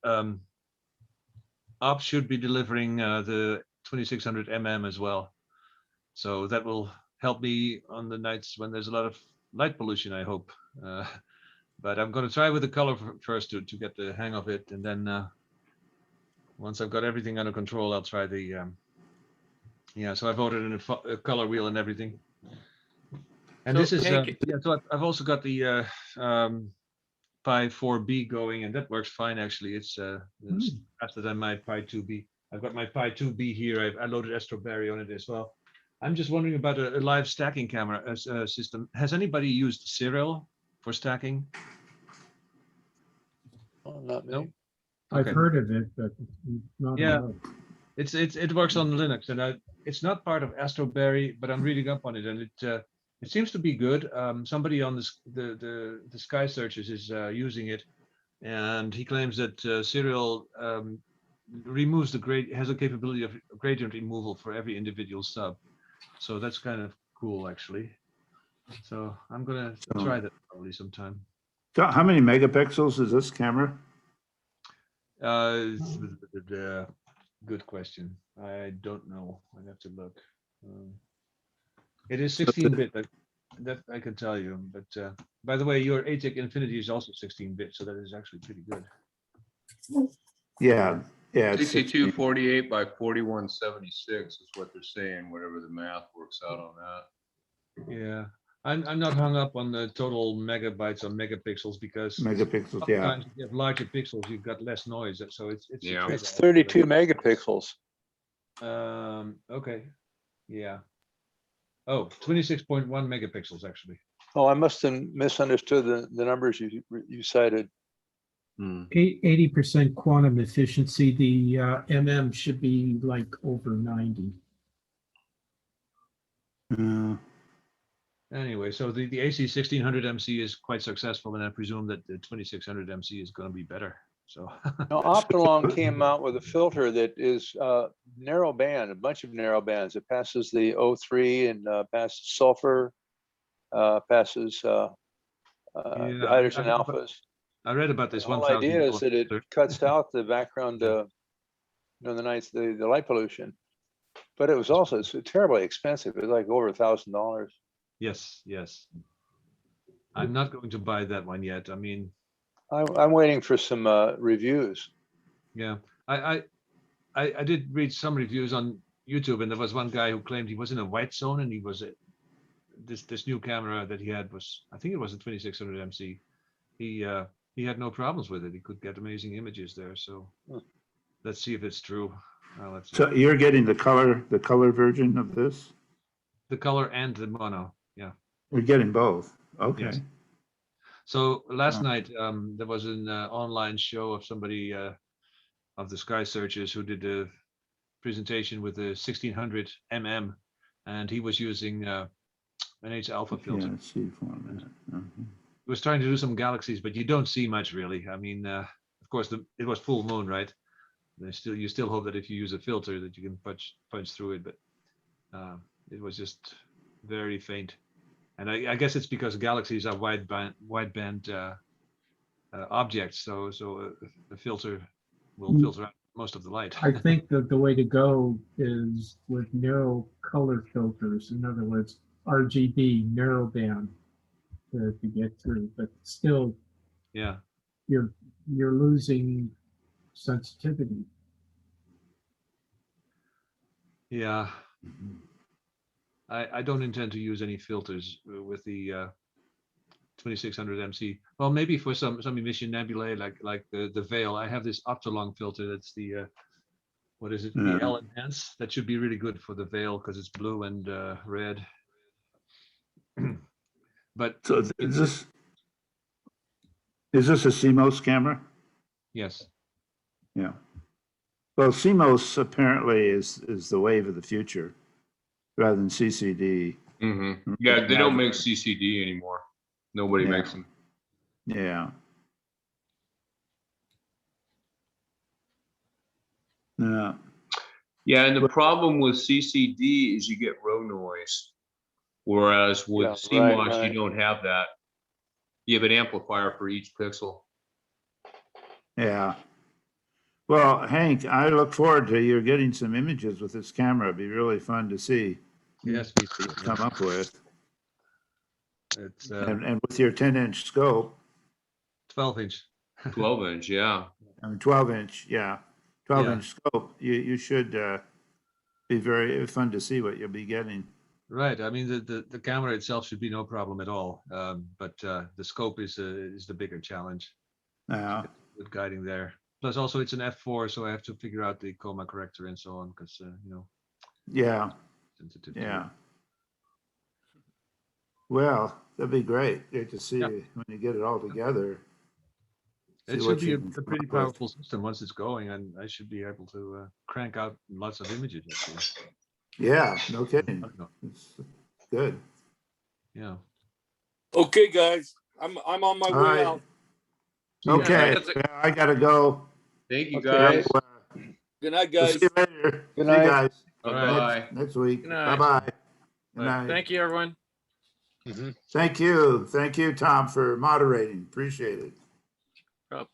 Op should be delivering the 2600mm as well. So that will help me on the nights when there's a lot of light pollution, I hope. But I'm going to try with the color first to get the hang of it. And then once I've got everything under control, I'll try the, so I've ordered a color wheel and everything. And so this is, so I've also got the Pi 4B going, and that works fine actually. It's faster than my Pi 2B. I've got my Pi 2B here. I loaded Astroberry on it as well. I'm just wondering about a live stacking camera system. Has anybody used Serial for stacking? Oh, not me. No? I've Okay. heard of it, but not Yeah. allowed. It works on Linux, and it's not part of Astroberry, but I'm reading up on it, and it seems to be good. Somebody on the Sky Searches is using it, and he claims that Serial removes has a capability of gradient removal for every individual sub. So that's kind of cool, actually. So I'm gonna try that probably sometime. So how many megapixels is this camera? Good question. I don't know. I'd have to look. It is 16-bit. That I can tell you. But by the way, your ATEC Infinity is also 16-bit, so that is actually pretty good. Yeah, yeah. It's 6248 by 4176 is what they're saying, whatever the math works out on that. Yeah, I'm not hung up on the total megabytes or megapixels because megapixels. Yeah. sometimes if you have larger pixels, you've got less noise. So it's Yeah. It's 32 megapixels. Okay. Yeah. Oh, 26.1 megapixels actually. Oh, I must have misunderstood the numbers you cited. 80% quantum efficiency. The MM should be like over 90. Anyway, so the AC 1600 MC is quite successful, and I presume that the 2600 MC is going to be better. So Now, Optolong came out with a filter that is narrow band, a bunch of narrow bands. It passes the O3 and passes sulfur, passes the hydrogen alphas. I read about this. The whole idea is that it cuts out the background, the light pollution. But it was also terribly expensive. It was like over $1,000. Yes. I'm not going to buy that one yet. I mean, I'm waiting for some reviews. Yeah, I did read some reviews on YouTube, and there was one guy who claimed he was in a white zone, and he was this new camera that he had was, I think it was a 2600 MC. He had no problems with it. He could get amazing images there. So let's see if it's true. So you're getting the color version of this? The color and the mono. Yeah. We're getting both. Okay. Yes. So last night there was an online show of somebody of the Sky Searchers who did a presentation with the 1600 mm, and he was using an H alpha filter. Yeah, see format. He was trying to do some galaxies, but you don't see much really. I mean, of course, it was full moon, right? You still hope that if you use a filter that you can punch through it, but it was just very faint. And I guess it's because galaxies are wideband objects, so the filter will filter out most of the light. I think that the way to go is with narrow color filters. In other words, RGB narrowband to get through, but still, yeah, you're losing sensitivity. Yeah. I don't intend to use any filters with the 2600 MC. Well, maybe for some emission nebulae like the Veil. I have this Optolong filter. That's the what is it? The L Enhance. That should be really good for the Veil because it's blue and red. But so is this a CMOS camera? Yes. Yeah. Well, CMOS apparently is the wave of the future, rather than CCD. Mm-hmm. Yeah, they don't make CCD anymore. Nobody makes them. Yeah. Yeah. Yeah, and the problem with CCD is you get row noise, whereas with CMOS you don't have that. You have an amplifier for each pixel. Yeah. Well, Henk, I look forward to you getting some images with this camera. It'd be really fun to see. Yes, come up with. It's and with your 10-inch scope. 12-inch. 12-inch, yeah. I mean, 12-inch, yeah. 12-inch scope. You should be very fun to see what you'll be getting. Right. I mean, the camera itself should be no problem at all. But the scope is the bigger challenge Yeah, with guiding there. Plus, also it's an f4, so I have to figure out the coma corrector and so on because yeah, sensitive to yeah. it. Well, that'd be great. Great to see Yeah. when you get it all together. See It what should be you a can come pretty up with. powerful system once it's going, and I should be able to crank out lots of images. Actually. Yeah, no kidding. I don't know. It's good. Yeah. Okay, guys, I'm on my All way right. out. Okay, that's a- well, I gotta go. Thank you, Okay. guys. Good night, We'll guys. see you later. Good See you night. guys All Bye right. bye. next week. Good night. Bye-bye. Bye. Good night. Thank you, everyone. Thank you. Thank you, Tom, for moderating. Appreciate it. Yep.